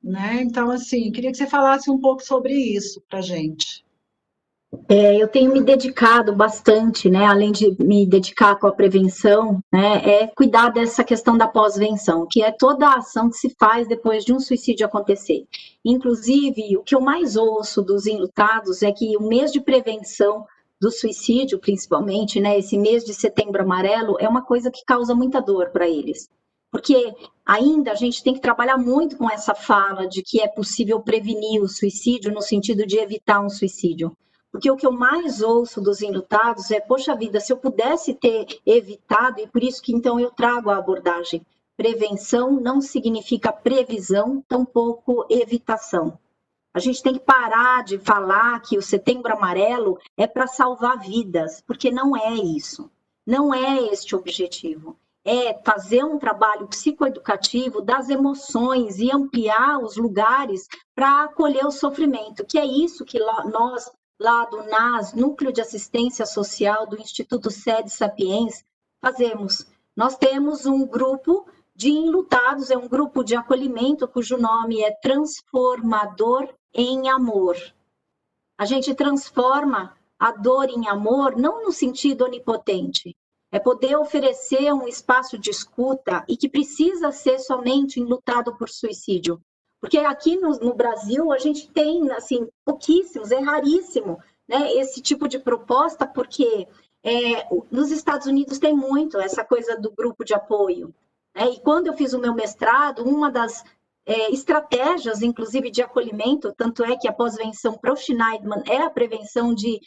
né? Então, assim, queria que você falasse um pouco sobre isso para a gente. Eu tenho me dedicado bastante, né, além de me dedicar com a prevenção, né, é cuidar dessa questão da pós-venção, que é toda a ação que se faz depois de um suicídio acontecer. Inclusive, o que eu mais ouço dos enlutados é que o mês de prevenção do suicídio, principalmente, né, esse mês de Setembro Amarelo, é uma coisa que causa muita dor para eles. Porque ainda a gente tem que trabalhar muito com essa fala de que é possível prevenir o suicídio no sentido de evitar um suicídio. Porque o que eu mais ouço dos enlutados é, poxa vida, se eu pudesse ter evitado, e por isso que então eu trago a abordagem. Prevenção não significa previsão, tampouco evitação. A gente tem que parar de falar que o Setembro Amarelo é para salvar vidas, porque não é isso. Não é este o objetivo. É fazer um trabalho psicoeducativo das emoções e ampliar os lugares para acolher o sofrimento, que é isso que nós, lá do NAS, Núcleo de Assistência Social do Instituto Sede Sapiens, fazemos. Nós temos um grupo de enlutados, é um grupo de acolhimento cujo nome é Transformador em Amor. A gente transforma a dor em amor, não no sentido onipotente, é poder oferecer um espaço de escuta e que precisa ser somente enlutado por suicídio. Porque aqui no Brasil a gente tem, assim, pouquíssimos, é raríssimo, né, esse tipo de proposta, porque nos Estados Unidos tem muito essa coisa do grupo de apoio. E quando eu fiz o meu mestrado, uma das estratégias, inclusive, de acolhimento, tanto é que a pós-venção para o Schneidman é a prevenção de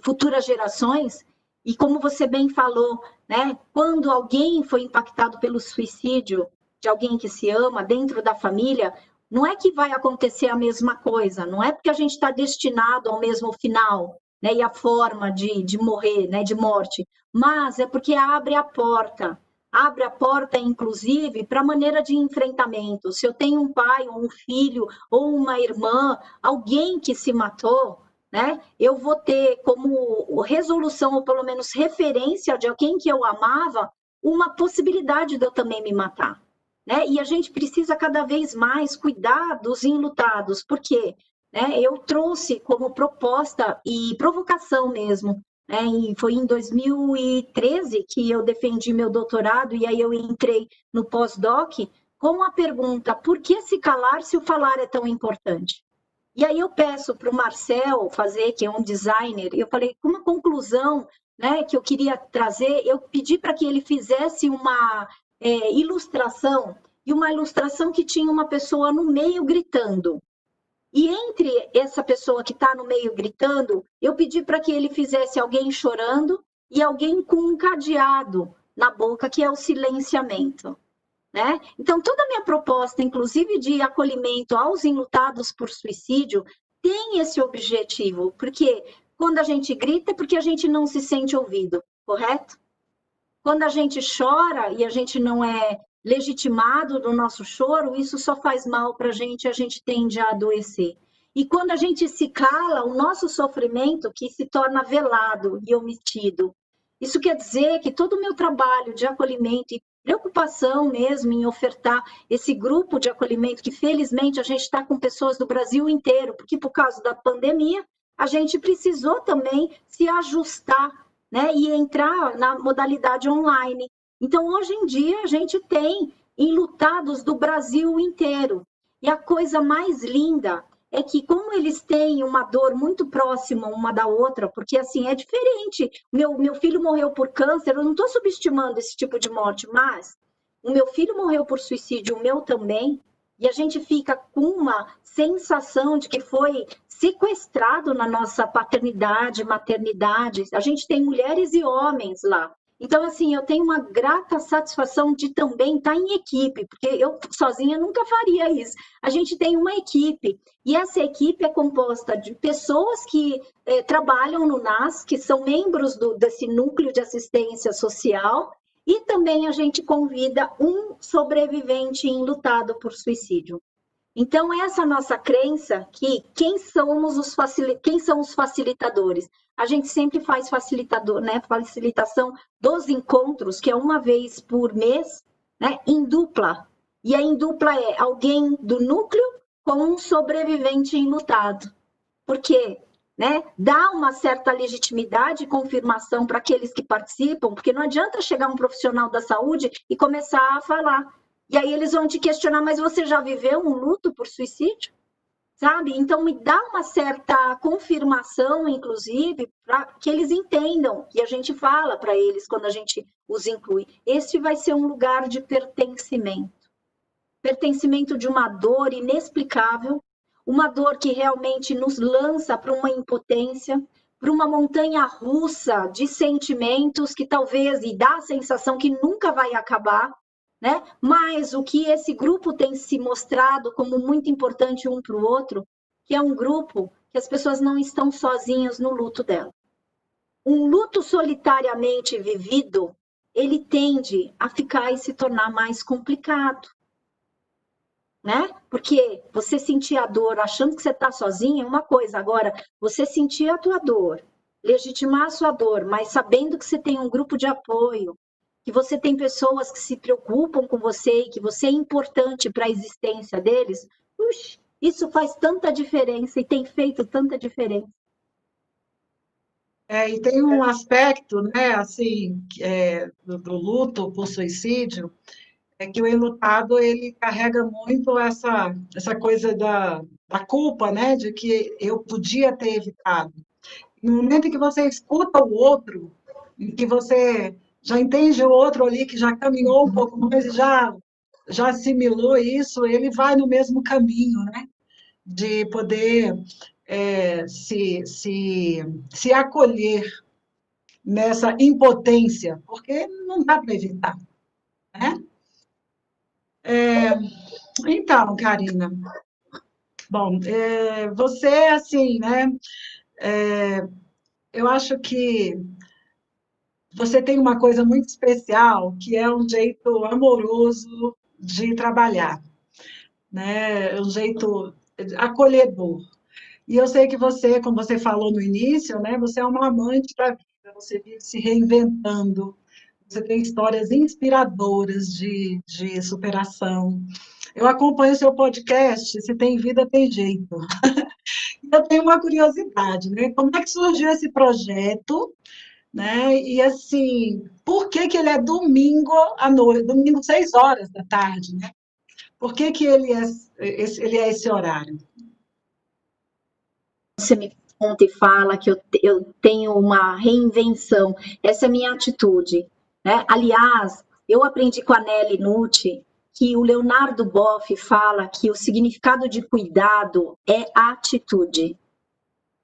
futuras gerações, e como você bem falou, né, quando alguém foi impactado pelo suicídio de alguém que se ama dentro da família, não é que vai acontecer a mesma coisa, não é porque a gente está destinado ao mesmo final, né, e a forma de morrer, né, de morte, mas é porque abre a porta, inclusive, para a maneira de enfrentamento. Se eu tenho um pai, ou um filho, ou uma irmã, alguém que se matou, né, eu vou ter como resolução, ou pelo menos referência de alguém que eu amava, uma possibilidade de eu também me matar. Né? E a gente precisa cada vez mais cuidar dos enlutados, porque eu trouxe como proposta e provocação mesmo, e foi em 2013 que eu defendi meu doutorado, e aí eu entrei no pós-doc com a pergunta: por que se calar se o falar é tão importante? E aí eu peço para o Marcel fazer, que é um designer, eu falei, com uma conclusão, né, que eu queria trazer, eu pedi para que ele fizesse uma ilustração, e uma ilustração que tinha uma pessoa no meio gritando. E entre essa pessoa que está no meio gritando, eu pedi para que ele fizesse alguém chorando e alguém com um cadeado na boca, que é o silenciamento. Né? Então, toda a minha proposta, inclusive de acolhimento aos enlutados por suicídio, tem esse objetivo, porque quando a gente grita é porque a gente não se sente ouvido, correto? Quando a gente chora e a gente não é legitimado no nosso choro, isso só faz mal para a gente tende a adoecer. E quando a gente se cala, o nosso sofrimento que se torna velado e omitido. Isso quer dizer que todo o meu trabalho de acolhimento e preocupação mesmo em ofertar esse grupo de acolhimento, que felizmente a gente está com pessoas do Brasil inteiro, porque por causa da pandemia, a gente precisou também se ajustar, né, e entrar na modalidade online. Então, hoje em dia, a gente tem enlutados do Brasil inteiro. E a coisa mais linda é que, como eles têm uma dor muito próxima uma da outra, porque assim, é diferente. Meu filho morreu por câncer, eu não estou subestimando esse tipo de morte, mas o meu filho morreu por suicídio, o meu também, e a gente fica com uma sensação de que foi sequestrado na nossa paternidade, maternidade. A gente tem mulheres e homens lá. Então, assim, eu tenho uma grata satisfação de também estar em equipe, porque eu sozinha nunca faria isso. A gente tem uma equipe, e essa equipe é composta de pessoas que trabalham no NAS, que são membros desse núcleo de assistência social, e também a gente convida um sobrevivente enlutado por suicídio. Então, essa nossa crença que quem são os facilitadores? A gente sempre faz facilitador, né? Facilitação dos encontros, que é uma vez por mês, né? Em dupla. E a em dupla é alguém do núcleo com um sobrevivente enlutado. Por quê? Né? Dá uma certa legitimidade e confirmação para aqueles que participam, porque não adianta chegar um profissional da saúde e começar a falar. E aí eles vão te questionar, mas você já viveu um luto por suicídio? Sabe? Então me dá uma certa confirmação, inclusive, para que eles entendam, e a gente fala para eles quando a gente os inclui. Este vai ser um lugar de pertencimento. Pertencimento de uma dor inexplicável, uma dor que realmente nos lança para uma impotência, para uma montanha russa de sentimentos que talvez e dá a sensação que nunca vai acabar, né? Mas o que esse grupo tem se mostrado como muito importante um para o outro, que é um grupo que as pessoas não estão sozinhas no luto dela. Um luto solitariamente vivido, ele tende a ficar e se tornar mais complicado. Né? Porque você sentir a dor achando que você está sozinha é uma coisa, agora você sentir a tua dor, legitimar a sua dor, mas sabendo que você tem um grupo de apoio, que você tem pessoas que se preocupam com você e que você é importante para a existência deles, isso faz tanta diferença e tem feito tanta diferença. E tem um aspecto, né, assim, do luto por suicídio, é que o enlutado ele carrega muito essa coisa da culpa, né, de que eu podia ter evitado. No momento em que você escuta o outro, em que você já entende o outro ali, que já caminhou um pouco mais e já assimilou isso, ele vai no mesmo caminho, né, de poder se acolher nessa impotência, porque não dá para evitar, né? Então, Karina, bom, você, assim, né, eu acho que você tem uma coisa muito especial, que é um jeito amoroso de trabalhar, né, um jeito acolhedor. E eu sei que você, como você falou no início, né, você é uma amante da vida, você vive se reinventando, você tem histórias inspiradoras de superação. Eu acompanho seu podcast, Se Tem Vida, Tem Jeito. Eu tenho uma curiosidade, né? Como é que surgiu esse projeto, né? E assim, por que que ele é domingo à noite, domingo 6 horas da tarde, né? Por que que ele é esse horário? Você me conta e fala que eu tenho uma reinvenção, essa é a minha atitude. Né? Aliás, eu aprendi com a Nelly Nucci que o Leonardo Boff fala que o significado de cuidado é atitude.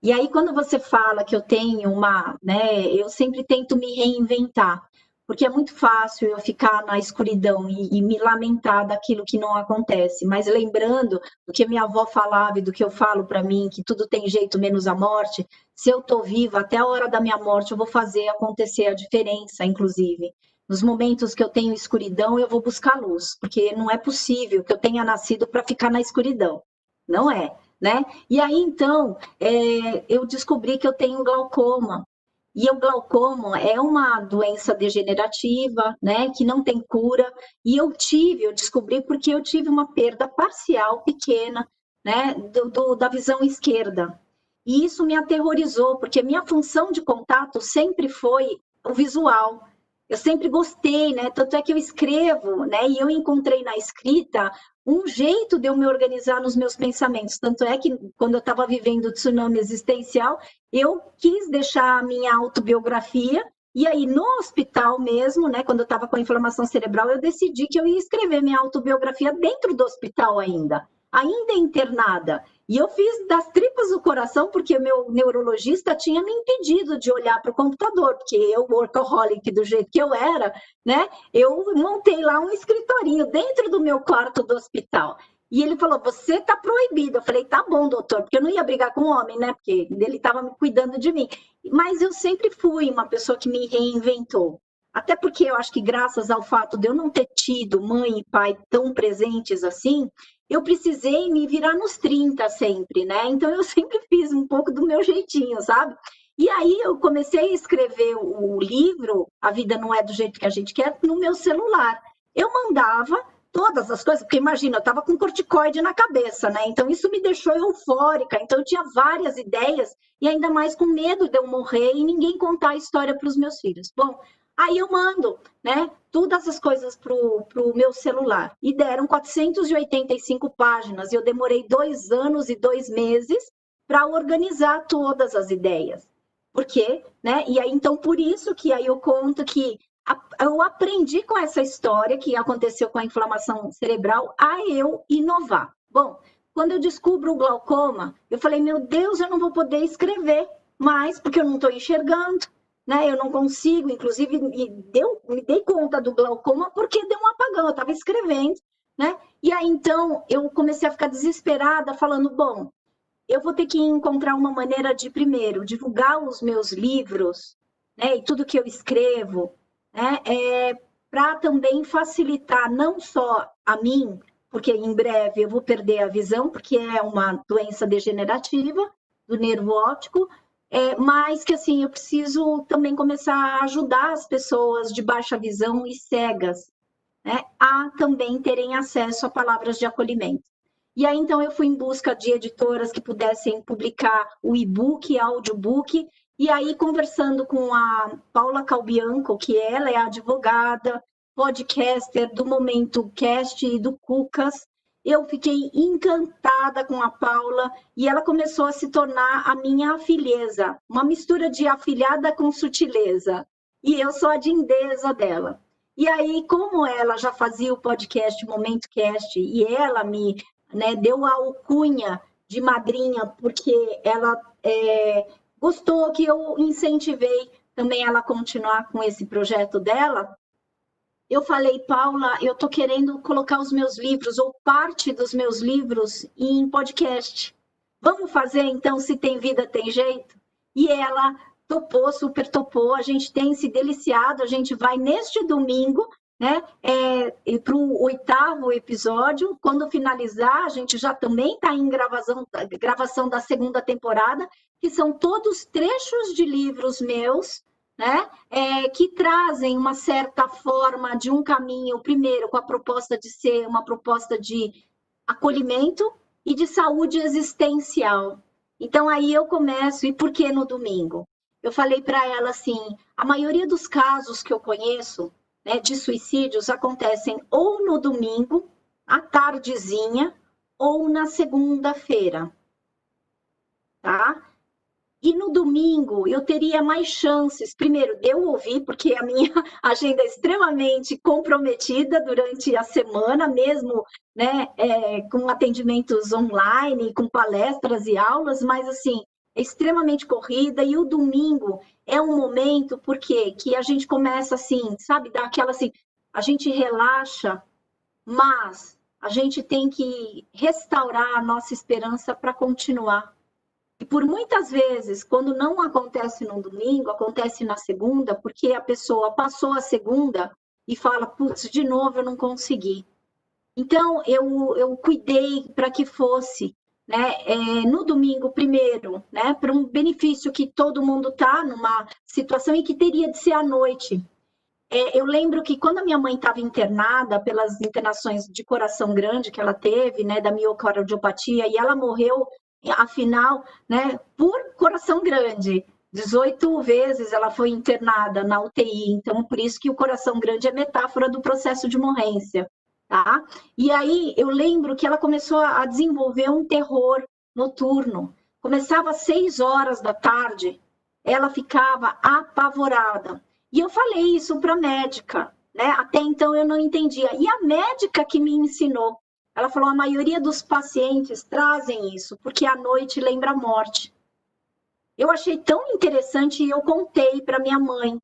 E aí, quando você fala que eu tenho né, eu sempre tento me reinventar, porque é muito fácil eu ficar na escuridão e me lamentar daquilo que não acontece. Mas lembrando do que minha avó falava e do que eu falo para mim, que tudo tem jeito menos a morte, se eu estou viva, até a hora da minha morte eu vou fazer acontecer a diferença, inclusive. Nos momentos que eu tenho escuridão, eu vou buscar luz, porque não é possível que eu tenha nascido para ficar na escuridão. Não é. Né? E aí, então, eu descobri que eu tenho glaucoma. E o glaucoma é uma doença degenerativa, né, que não tem cura. E eu descobri porque eu tive uma perda parcial pequena, né, da visão esquerda. E isso me aterrorizou, porque minha função de contato sempre foi o visual. Eu sempre gostei, né? Tanto é que eu escrevo, né? E eu encontrei na escrita um jeito de eu me organizar nos meus pensamentos. Tanto é que quando eu estava vivendo o tsunami existencial, eu quis deixar a minha autobiografia. E aí, no hospital mesmo, né? Quando eu estava com a inflamação cerebral, eu decidi que eu ia escrever minha autobiografia dentro do hospital ainda. ainda internada. E eu fiz das tripas do coração, porque o meu neurologista tinha me impedido de olhar para o computador, porque eu, workaholic do jeito que eu era, né? Eu montei lá um escritorinho dentro do meu quarto do hospital. E ele falou, você está proibido. Eu falei, tá bom, doutor, porque eu não ia brigar com o homem, né? Porque ele estava cuidando de mim. Mas eu sempre fui uma pessoa que me reinventou. Até porque eu acho que graças ao fato de eu não ter tido mãe e pai tão presentes assim, eu precisei me virar nos 30 sempre, né? Então eu sempre fiz um pouco do meu jeitinho, sabe? E aí eu comecei a escrever o livro A Vida Não É do Jeito que a Gente Quer no meu celular. Eu mandava todas as coisas, porque imagina, eu estava com corticoide na cabeça, né? Então isso me deixou eufórica. Então eu tinha várias ideias e ainda mais com medo de eu morrer e ninguém contar a história para os meus filhos. Bom, aí eu mando, né? Todas as coisas para o meu celular. E deram 485 páginas. E eu demorei 2 anos e 2 meses para organizar todas as ideias. Por quê? Né? E aí, então, por isso que aí eu conto que eu aprendi com essa história que aconteceu com a inflamação cerebral a eu inovar. Bom, quando eu descubro o glaucoma, eu falei, meu Deus, eu não vou poder escrever mais, porque eu não estou enxergando, né? Eu não consigo, inclusive me dei conta do glaucoma porque deu um apagão, eu estava escrevendo, né? E aí então eu comecei a ficar desesperada, falando, bom, eu vou ter que encontrar uma maneira de, primeiro, divulgar os meus livros, né? E tudo que eu escrevo, né? Para também facilitar não só a mim, porque em breve eu vou perder a visão, porque é uma doença degenerativa do nervo óptico, mas que assim eu preciso também começar a ajudar as pessoas de baixa visão e cegas, né, a também terem acesso a palavras de acolhimento. E aí, então, eu fui em busca de editoras que pudessem publicar o e-book, audiobook, e aí, conversando com a Paula Calbianco, que ela é advogada, podcaster do Momento Cast e do Cucas, eu fiquei encantada com a Paula e ela começou a se tornar a minha afilhesa, uma mistura de afilhada com sutileza. E eu sou a lindeza dela. E aí, como ela já fazia o podcast Momento Cast e ela me, né, deu a alcunha de madrinha, porque ela gostou que eu incentivei também ela a continuar com esse projeto dela, eu falei, Paula, eu estou querendo colocar os meus livros, ou parte dos meus livros, em podcast. Vamos fazer, então, Se Tem Vida, Tem Jeito? E ela topou, super topou, a gente tem se deliciado, a gente vai neste domingo, né, para o 8º episódio. Quando finalizar, a gente já também está em gravação da 2ª temporada, que são todos trechos de livros meus, né, que trazem uma certa forma de um caminho, primeiro, com a proposta de ser uma proposta de acolhimento e de saúde existencial. Então, aí eu começo, e por que no domingo? Eu falei para ela assim, a maioria dos casos que eu conheço, né, de suicídios acontecem ou no domingo, à tardezinha, ou na segunda-feira, tá? E no domingo eu teria mais chances, primeiro, de eu ouvir, porque a minha agenda é extremamente comprometida durante a semana, mesmo, né, com atendimentos online, com palestras e aulas, mas assim, é extremamente corrida, e o domingo é um momento, porque que a gente começa assim, sabe, dar aquela assim, a gente relaxa, mas a gente tem que restaurar a nossa esperança para continuar. E por muitas vezes, quando não acontece no domingo, acontece na segunda, porque a pessoa passou a segunda e fala, putz, de novo eu não consegui. Então, eu cuidei para que fosse, né, no domingo primeiro, né, para um benefício que todo mundo está numa situação e que teria de ser à noite. Eu lembro que quando a minha mãe estava internada pelas internações de coração grande que ela teve, né, da miocardiopatia, e ela morreu, afinal, né, por coração grande. 18 vezes ela foi internada na UTI, então por isso que o coração grande é metáfora do processo de morrência, tá? E aí eu lembro que ela começou a desenvolver um terror noturno. Começava às 6 horas da tarde, ela ficava apavorada. E eu falei isso para a médica, né? Até então eu não entendia. E a médica que me ensinou. Ela falou, a maioria dos pacientes trazem isso, porque à noite lembra a morte. Eu achei tão interessante e eu contei para minha mãe.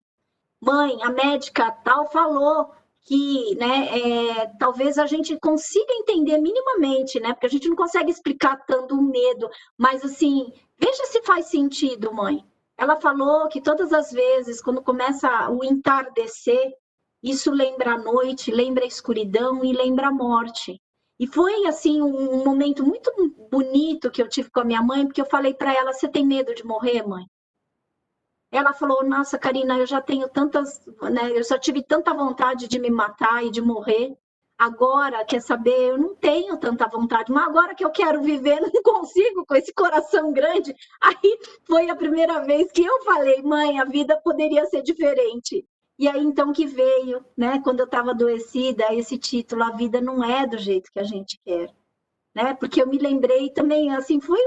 Mãe, a médica tal falou que, né, talvez a gente consiga entender minimamente, né, porque a gente não consegue explicar tanto o medo, mas assim, veja se faz sentido, mãe. Ela falou que todas as vezes, quando começa o entardecer, isso lembra a noite, lembra a escuridão e lembra a morte. E foi, assim, um momento muito bonito que eu tive com a minha mãe, porque eu falei para ela, você tem medo de morrer, mãe? Ela falou, nossa, Karina, eu já tenho tantas, né, eu já tive tanta vontade de me matar e de morrer. Agora, quer saber, eu não tenho tanta vontade, mas agora que eu quero viver, não consigo com esse coração grande. Aí foi a primeira vez que eu falei, mãe, a vida poderia ser diferente. E aí então que veio, né, quando eu estava adoecida, esse título, A Vida Não É do Jeito que a Gente Quer. Né? Porque eu me lembrei também, assim, foi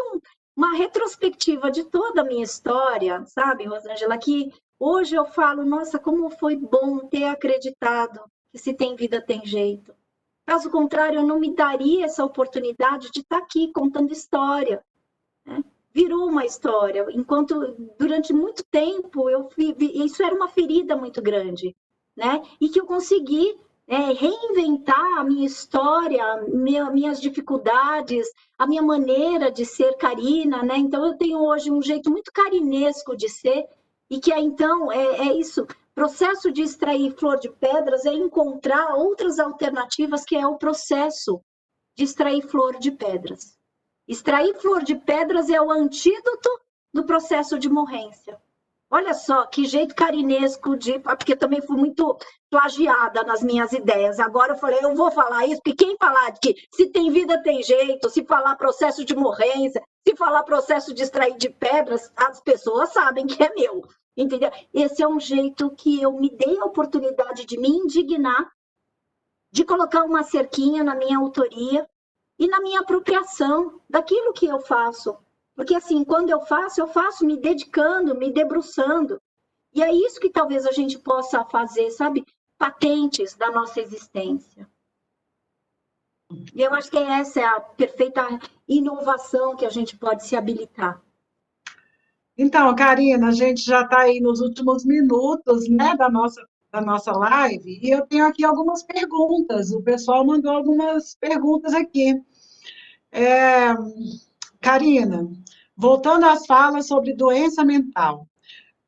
uma retrospectiva de toda a minha história, sabe, Rosângela, que hoje eu falo, nossa, como foi bom ter acreditado que se tem vida, tem jeito. Caso contrário, eu não me daria essa oportunidade de estar aqui contando história. Né? Virou uma história, enquanto durante muito tempo isso era uma ferida muito grande, né? E que eu consegui reinventar a minha história, minhas dificuldades, a minha maneira de ser Karina, né? Então eu tenho hoje um jeito muito carinesco de ser e que então é isso. Processo de extrair flor de pedras é encontrar outras alternativas, que é o processo de extrair flor de pedras. Extrair flor de pedras é o antídoto do processo de morrência. Olha só, que jeito carinesco de... Porque também fui muito plagiada nas minhas ideias. Agora eu falei, eu vou falar isso, porque quem falar de que se tem vida tem jeito, se falar processo de morrência, se falar processo de extrair de pedras, as pessoas sabem que é meu. Entendeu? Esse é um jeito que eu me dei a oportunidade de me indignar, de colocar uma cerquinha na minha autoria e na minha apropriação daquilo que eu faço. Porque, assim, quando eu faço me dedicando, me debruçando. E é isso que talvez a gente possa fazer, sabe? Patentes da nossa existência. E eu acho que essa é a perfeita inovação que a gente pode se habilitar. Então, Karina, a gente já está aí nos últimos minutos, né, da nossa live, e eu tenho aqui algumas perguntas. O pessoal mandou algumas perguntas aqui. É, Karina, voltando às falas sobre doença mental,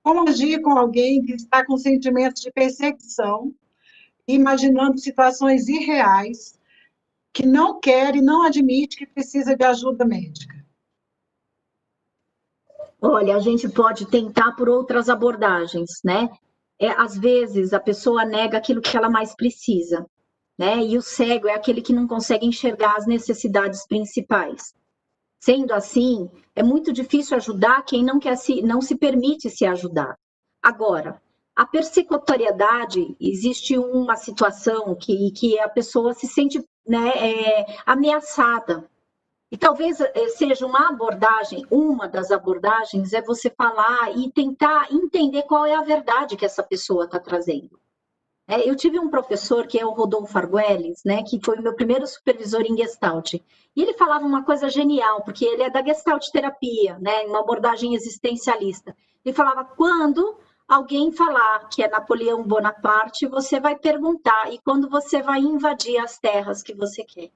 como agir com alguém que está com sentimentos de perseguição, imaginando situações irreais, que não quer e não admite que precisa de ajuda médica? Olha, a gente pode tentar por outras abordagens, né? Às vezes a pessoa nega aquilo que ela mais precisa, né? E o cego é aquele que não consegue enxergar as necessidades principais. Sendo assim, é muito difícil ajudar quem não se permite se ajudar. Agora, a persecutoriedade, existe uma situação que a pessoa se sente, né, ameaçada. E talvez seja uma das abordagens é você falar e tentar entender qual é a verdade que essa pessoa está trazendo. Eu tive um professor, que é o Rodolfo Arguelles, né, que foi o meu primeiro supervisor em Gestalt. E ele falava uma coisa genial, porque ele é da Gestalt terapia, né, uma abordagem existencialista. Ele falava, quando alguém falar que é Napoleão Bonaparte, você vai perguntar, e quando você vai invadir as terras que você quer.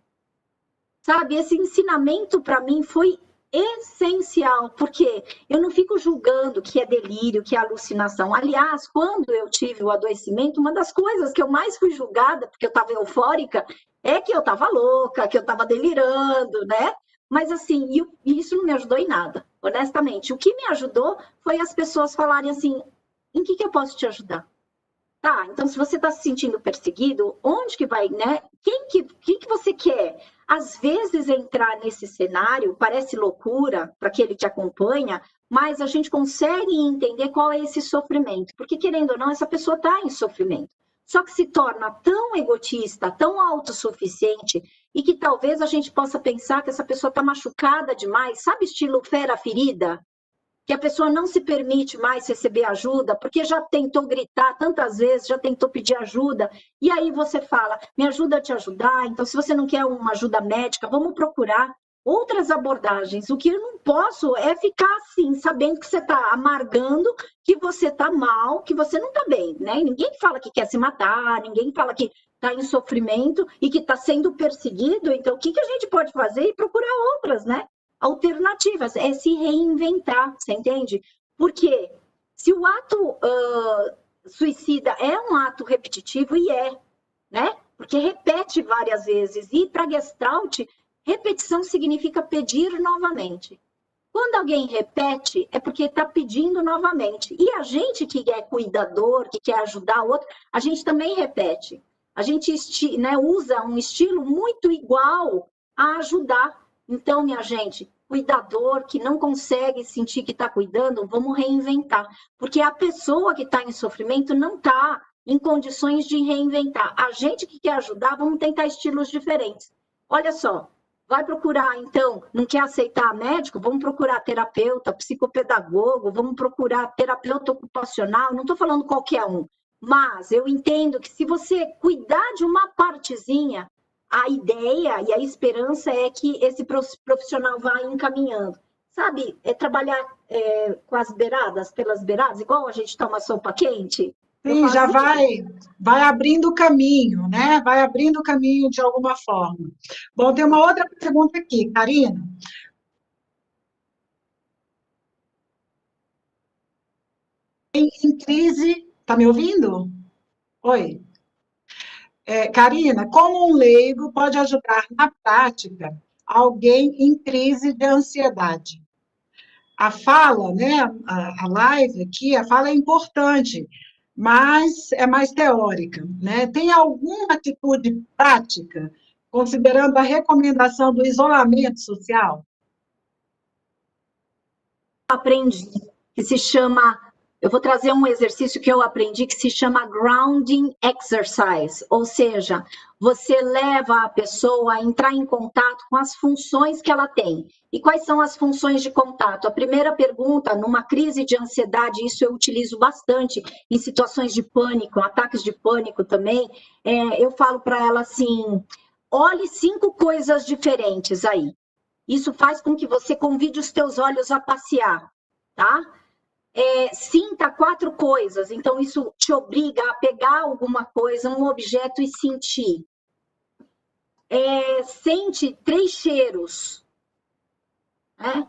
Sabe, esse ensinamento para mim foi essencial, porque eu não fico julgando que é delírio, que é alucinação. Aliás, quando eu tive o adoecimento, uma das coisas que eu mais fui julgada, porque eu estava eufórica, é que eu estava louca, que eu estava delirando, né? Mas assim, isso não me ajudou em nada, honestamente. O que me ajudou foi as pessoas falarem assim, em que eu posso te ajudar? Tá, então se você está se sentindo perseguido, onde que vai, né? Quem que você quer? Às vezes entrar nesse cenário parece loucura para quem ele te acompanha, mas a gente consegue entender qual é esse sofrimento, porque querendo ou não, essa pessoa está em sofrimento. Só que se torna tão egotista, tão autossuficiente, e que talvez a gente possa pensar que essa pessoa está machucada demais, sabe, estilo fera ferida? que a pessoa não se permite mais receber ajuda, porque já tentou gritar tantas vezes, já tentou pedir ajuda, e aí você fala, me ajuda a te ajudar, então se você não quer uma ajuda médica, vamos procurar outras abordagens. O que eu não posso é ficar assim, sabendo que você está amargando, que você está mal, que você não está bem, né? Ninguém fala que quer se matar, ninguém fala que está em sofrimento e que está sendo perseguido, então o que a gente pode fazer e procurar outras, né? Alternativas, é se reinventar, você entende? Porque se o ato suicida é um ato repetitivo, e né? Porque repete várias vezes, e para Gestalt, repetição significa pedir novamente. Quando alguém repete, é porque está pedindo novamente. E a gente que é cuidador, que quer ajudar o outro, a gente também repete. A gente né, usa um estilo muito igual a ajudar. Então, minha gente, cuidador que não consegue sentir que está cuidando, vamos reinventar. Porque a pessoa que está em sofrimento não está em condições de reinventar. A gente que quer ajudar, vamos tentar estilos diferentes. Olha só, vai procurar, então, não quer aceitar médico? Vamos procurar terapeuta, psicopedagogo, vamos procurar terapeuta ocupacional, não estou falando qualquer um, mas eu entendo que se você cuidar de uma partezinha, a ideia e a esperança é que esse profissional vá encaminhando. Sabe, é trabalhar com as beiradas, pelas beiradas, igual a gente toma sopa quente. Sim, já vai abrindo o caminho, né? Vai abrindo o caminho de alguma forma. Bom, tem uma outra pergunta aqui, Karina. Em crise, tá me ouvindo? Oi. Karina, como um leigo pode ajudar na prática alguém em crise de ansiedade? A fala, né, a live aqui, a fala é importante, mas é mais teórica, né? Tem alguma atitude prática, considerando a recomendação do isolamento social? Aprendi, que se chama, eu vou trazer um exercício que eu aprendi que se chama grounding exercise, ou seja, você leva a pessoa a entrar em contato com as funções que ela tem. E quais são as funções de contato? A primeira pergunta, numa crise de ansiedade, isso eu utilizo bastante em situações de pânico, ataques de pânico também, eu falo para ela assim, olhe 5 coisas diferentes aí. Isso faz com que você convide os teus olhos a passear, tá? Sinta 4 coisas, então isso te obriga a pegar alguma coisa, um objeto e sentir. Sente 3 cheiros, né?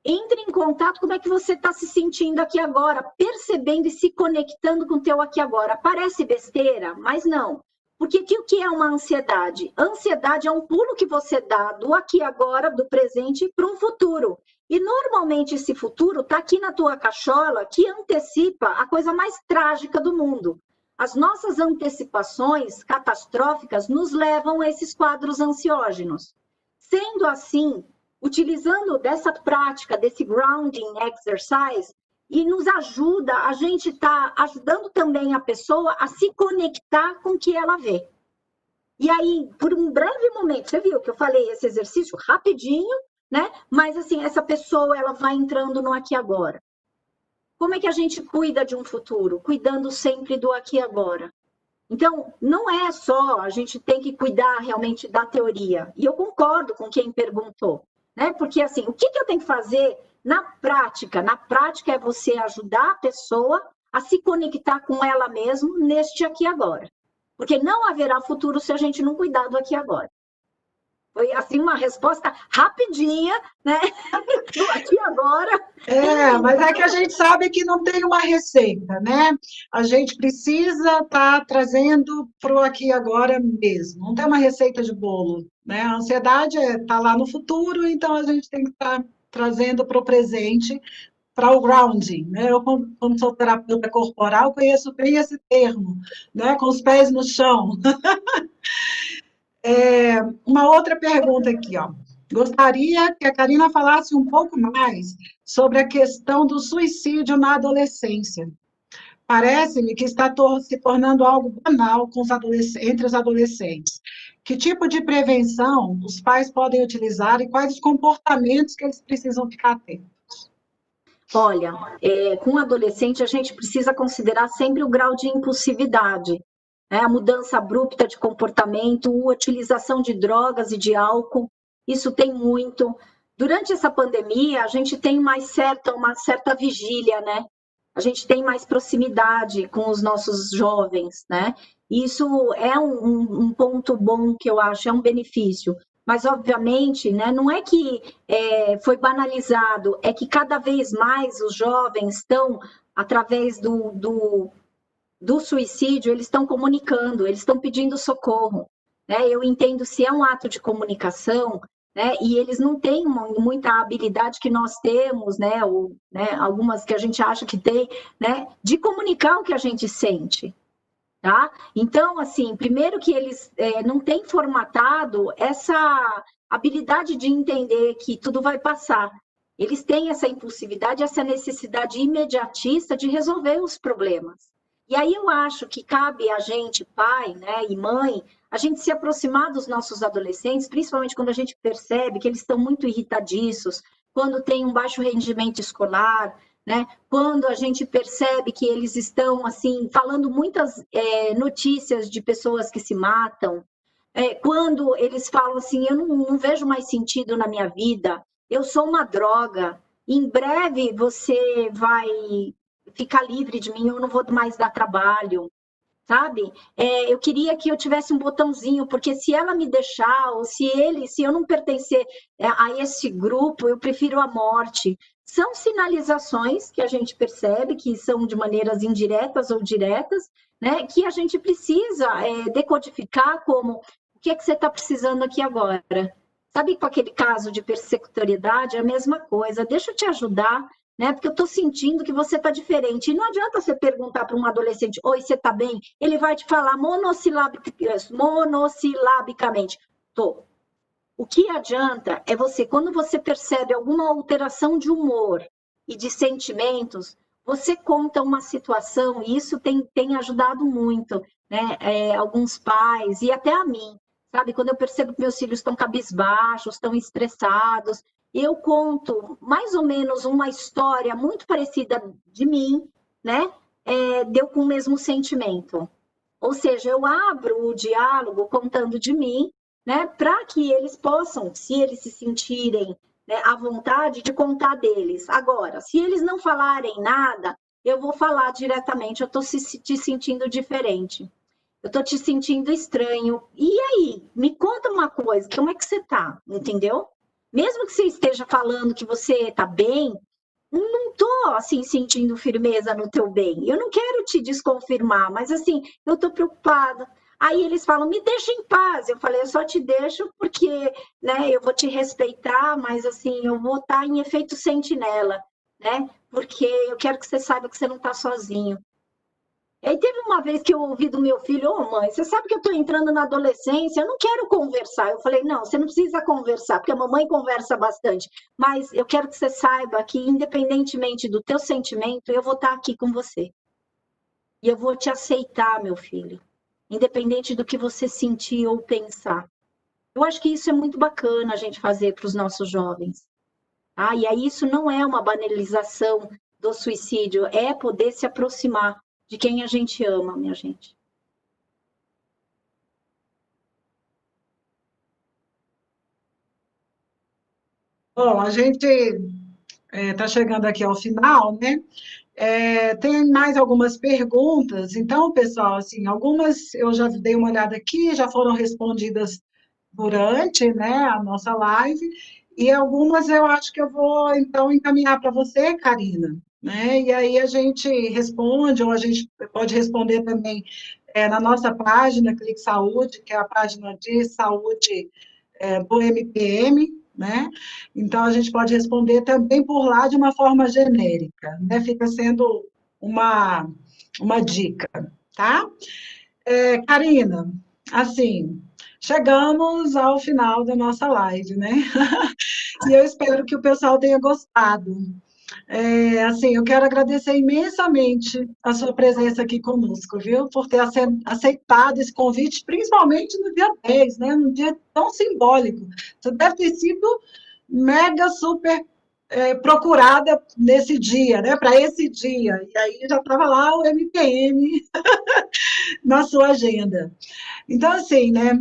Entre em contato, como é que você está se sentindo aqui agora, percebendo e se conectando com o teu aqui agora. Parece besteira, mas não. Porque o que é uma ansiedade? Ansiedade é um pulo que você dá do aqui agora, do presente, para um futuro. E normalmente esse futuro está aqui na tua cachola, que antecipa a coisa mais trágica do mundo. As nossas antecipações catastróficas nos levam a esses quadros ansiógenos. Sendo assim, utilizando dessa prática, desse grounding exercise, e nos ajuda, a gente está ajudando também a pessoa a se conectar com o que ela vê. E aí, por um breve momento, você viu que eu falei esse exercício rapidinho, né? Mas assim, essa pessoa, ela vai entrando no aqui e agora. Como é que a gente cuida de um futuro? Cuidando sempre do aqui e agora. Então, não é só, a gente tem que cuidar realmente da teoria. E eu concordo com quem perguntou, né? Porque assim, o que eu tenho que fazer na prática? Na prática é você ajudar a pessoa a se conectar com ela mesma neste aqui e agora. Porque não haverá futuro se a gente não cuidar do aqui e agora. Foi assim uma resposta rapidinha, né? Do aqui e agora. Mas é que a gente sabe que não tem uma receita, né? A gente precisa estar trazendo para o aqui e agora mesmo. Não tem uma receita de bolo, né? A ansiedade está lá no futuro, então a gente tem que estar trazendo para o presente, para o grounding, né? Eu, como sou terapeuta corporal, conheço bem esse termo, né? Com os pés no chão. Uma outra pergunta aqui, ó. Gostaria que a Karina falasse um pouco mais sobre a questão do suicídio na adolescência. Parece-me que está se tornando algo banal com entre os adolescentes. Que tipo de prevenção os pais podem utilizar e quais os comportamentos que eles precisam ficar atentos? Olha, com adolescente a gente precisa considerar sempre o grau de impulsividade, né? A mudança abrupta de comportamento, a utilização de drogas e de álcool, isso tem muito. Durante essa pandemia, a gente tem uma certa vigília, né? A gente tem mais proximidade com os nossos jovens, né? Isso é um ponto bom que eu acho, é um benefício. Mas, obviamente, né, não é que foi banalizado, é que cada vez mais os jovens estão, através do suicídio, eles estão comunicando, eles estão pedindo socorro. Né? Eu entendo se é um ato de comunicação, né, e eles não têm muita habilidade que nós temos, né, ou né, algumas que a gente acha que tem, né, de comunicar o que a gente sente. Tá? Então, assim, primeiro que eles não têm formatado essa habilidade de entender que tudo vai passar. Eles têm essa impulsividade, essa necessidade imediatista de resolver os problemas. E aí eu acho que cabe a gente, pai, né, e mãe, a gente se aproximar dos nossos adolescentes, principalmente quando a gente percebe que eles estão muito irritadiços, quando tem um baixo rendimento escolar, né? Quando a gente percebe que eles estão assim falando muitas notícias de pessoas que se matam, quando eles falam assim, eu não vejo mais sentido na minha vida, eu sou uma droga, em breve você vai ficar livre de mim, eu não vou mais dar trabalho, sabe? Eu queria que eu tivesse um botãozinho, porque se ela me deixar, ou se eu não pertencer a esse grupo, eu prefiro a morte. São sinalizações que a gente percebe que são de maneiras indiretas ou diretas, né? Que a gente precisa decodificar como o que é que você está precisando aqui agora. Sabe, com aquele caso de persecutoriedade, é a mesma coisa. Deixa eu te ajudar, né? Porque eu estou sentindo que você está diferente. E não adianta você perguntar para um adolescente, oi, você está bem? Ele vai te falar monossilabicamente, tô. O que adianta é você, quando você percebe alguma alteração de humor e de sentimentos, você conta uma situação, e isso tem ajudado muito, né? Alguns pais, e até a mim, sabe? Quando eu percebo que meus filhos estão cabisbaixos, estão estressados, eu conto mais ou menos uma história muito parecida de mim, né? Deu com o mesmo sentimento. Ou seja, eu abro o diálogo contando de mim, né, para que eles possam, se eles se sentirem, né, à vontade de contar deles. Agora, se eles não falarem nada, eu vou falar diretamente, eu estou te sentindo diferente, eu estou te sentindo estranho. E aí, me conta uma coisa, como é que você está? Entendeu? Mesmo que você esteja falando que você está bem, não estou assim sentindo firmeza no teu bem. Eu não quero te desconfirmar, mas assim, eu estou preocupada. Aí eles falam, me deixa em paz. Eu falei, eu só te deixo porque, né, eu vou te respeitar, mas assim, eu vou estar em efeito sentinela, né? Porque eu quero que você saiba que você não está sozinho. E aí teve uma vez que eu ouvi do meu filho, ô mãe, você sabe que eu estou entrando na adolescência, eu não quero conversar. Eu falei, não, você não precisa conversar, porque a mamãe conversa bastante, mas eu quero que você saiba que, independentemente do teu sentimento, eu vou estar aqui com você. E eu vou te aceitar, meu filho, independente do que você sentir ou pensar. Eu acho que isso é muito bacana a gente fazer para os nossos jovens. E aí isso não é uma banalização do suicídio, é poder se aproximar de quem a gente ama, minha gente. Bom, a gente está chegando aqui ao final, né? Tem mais algumas perguntas. Então, pessoal, assim, algumas eu já dei uma olhada aqui, já foram respondidas durante, né, a nossa live, e algumas eu acho que eu vou, então, encaminhar para você, Karina, né? E aí a gente responde, ou a gente pode responder também na nossa página, Clique Saúde, que é a página de saúde do MPM, né? Então, a gente pode responder também por lá de uma forma genérica, né? Fica sendo uma, uma dica, tá? Karina, assim, chegamos ao final da nossa live, né? E eu espero que o pessoal tenha gostado. Assim, eu quero agradecer imensamente a sua presença aqui conosco, viu? Por ter aceitado esse convite, principalmente no dia 10, né? Num dia tão simbólico. Você deve ter sido mega, super procurada nesse dia, né, para esse dia. E aí já estava lá o MPM na sua agenda. Então, assim, né,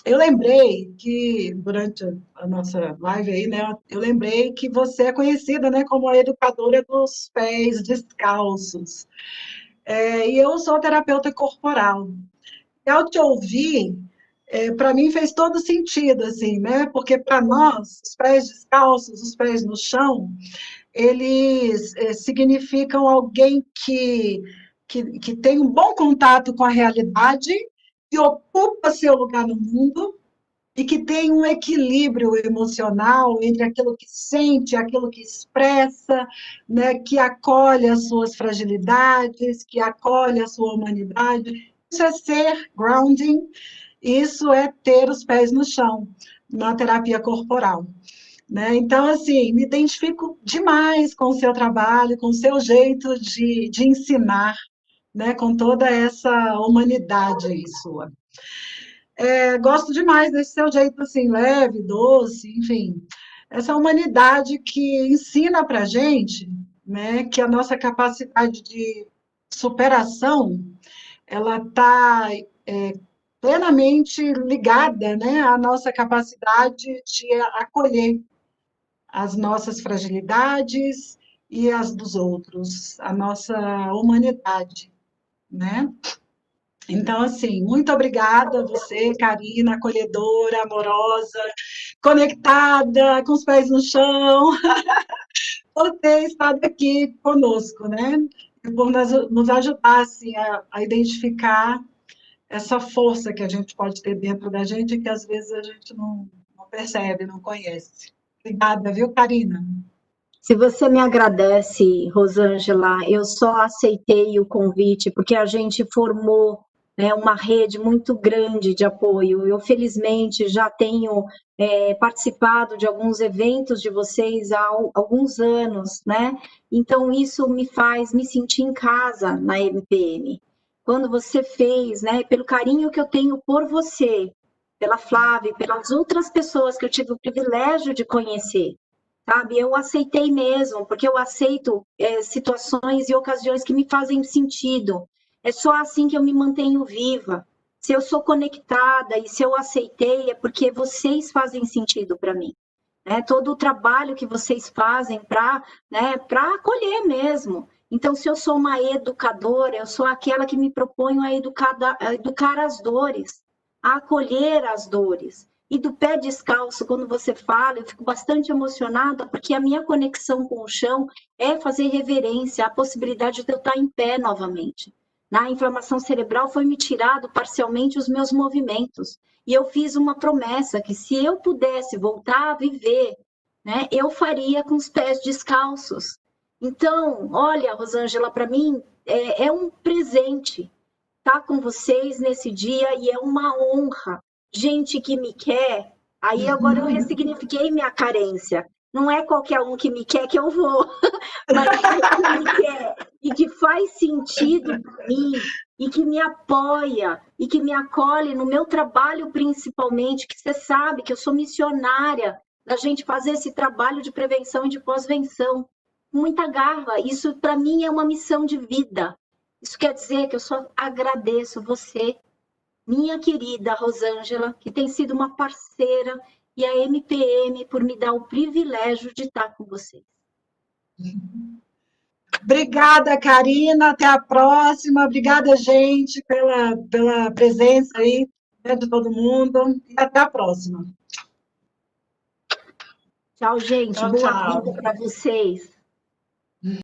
eu lembrei que, durante a nossa live aí, né, eu lembrei que você é conhecida, né, como a educadora dos pés descalços. E eu sou terapeuta corporal. E ao te ouvir, para mim fez todo sentido, assim, né, porque para nós, os pés descalços, os pés no chão, eles significam alguém que tem um bom contato com a realidade, que ocupa seu lugar no mundo e que tem um equilíbrio emocional entre aquilo que sente, aquilo que expressa, né, que acolhe as suas fragilidades, que acolhe a sua humanidade. Isso é ser grounding, isso é ter os pés no chão na terapia corporal. Né? Então, assim, me identifico demais com o seu trabalho, com o seu jeito de ensinar, né? Com toda essa humanidade aí sua. Gosto demais desse seu jeito, assim, leve, doce, enfim. Essa humanidade que ensina para gente, né? Que a nossa capacidade de superação, ela está plenamente ligada, né? À nossa capacidade de acolher as nossas fragilidades e as dos outros, a nossa humanidade, né? Então, assim, muito obrigada a você, Karina, acolhedora, amorosa, conectada, com os pés no chão, por ter estado aqui conosco, né? E por nos ajudar, assim, a identificar essa força que a gente pode ter dentro da gente e que às vezes a gente não percebe, não conhece. Obrigada, viu, Karina? Se você me agradece, Rosângela, eu só aceitei o convite porque a gente formou, né, uma rede muito grande de apoio. Eu, felizmente, já tenho participado de alguns eventos de vocês há alguns anos, né? Então, isso me faz me sentir em casa na MPM. Quando você fez, né, pelo carinho que eu tenho por você, pela Flávia, pelas outras pessoas que eu tive o privilégio de conhecer, sabe? Eu aceitei mesmo, porque eu aceito situações e ocasiões que me fazem sentido. É só assim que eu me mantenho viva. Se eu sou conectada e se eu aceitei, é porque vocês fazem sentido para mim. Né? Todo o trabalho que vocês fazem para, né, para acolher mesmo. Então, se eu sou uma educadora, eu sou aquela que me proponho a educar as dores, a acolher as dores. E do pé descalço, quando você fala, eu fico bastante emocionada, porque a minha conexão com o chão é fazer reverência à possibilidade de eu estar em pé novamente. Na inflamação cerebral foi me tirado parcialmente os meus movimentos. E eu fiz uma promessa que se eu pudesse voltar a viver, né, eu faria com os pés descalços. Então, olha, Rosângela, para mim é um presente estar com vocês nesse dia e é uma honra. Gente que me quer, aí agora eu ressignifiquei minha carência. Não é qualquer um que me quer que eu vou, mas gente que me quer e que faz sentido para mim e que me apoia e que me acolhe no meu trabalho principalmente, que você sabe que eu sou missionária da gente fazer esse trabalho de prevenção e de pós-venção. Muita garra, isso para mim é uma missão de vida. Isso quer dizer que eu só agradeço você, minha querida Rosângela, que tem sido uma parceira, e a MPM por me dar o privilégio de estar com vocês. Obrigada, Karina. Até a próxima. Obrigada, gente, pela presença aí, né, de todo mundo. E até a próxima. Tchau, gente. Tchau, Boa tchau. vida para vocês.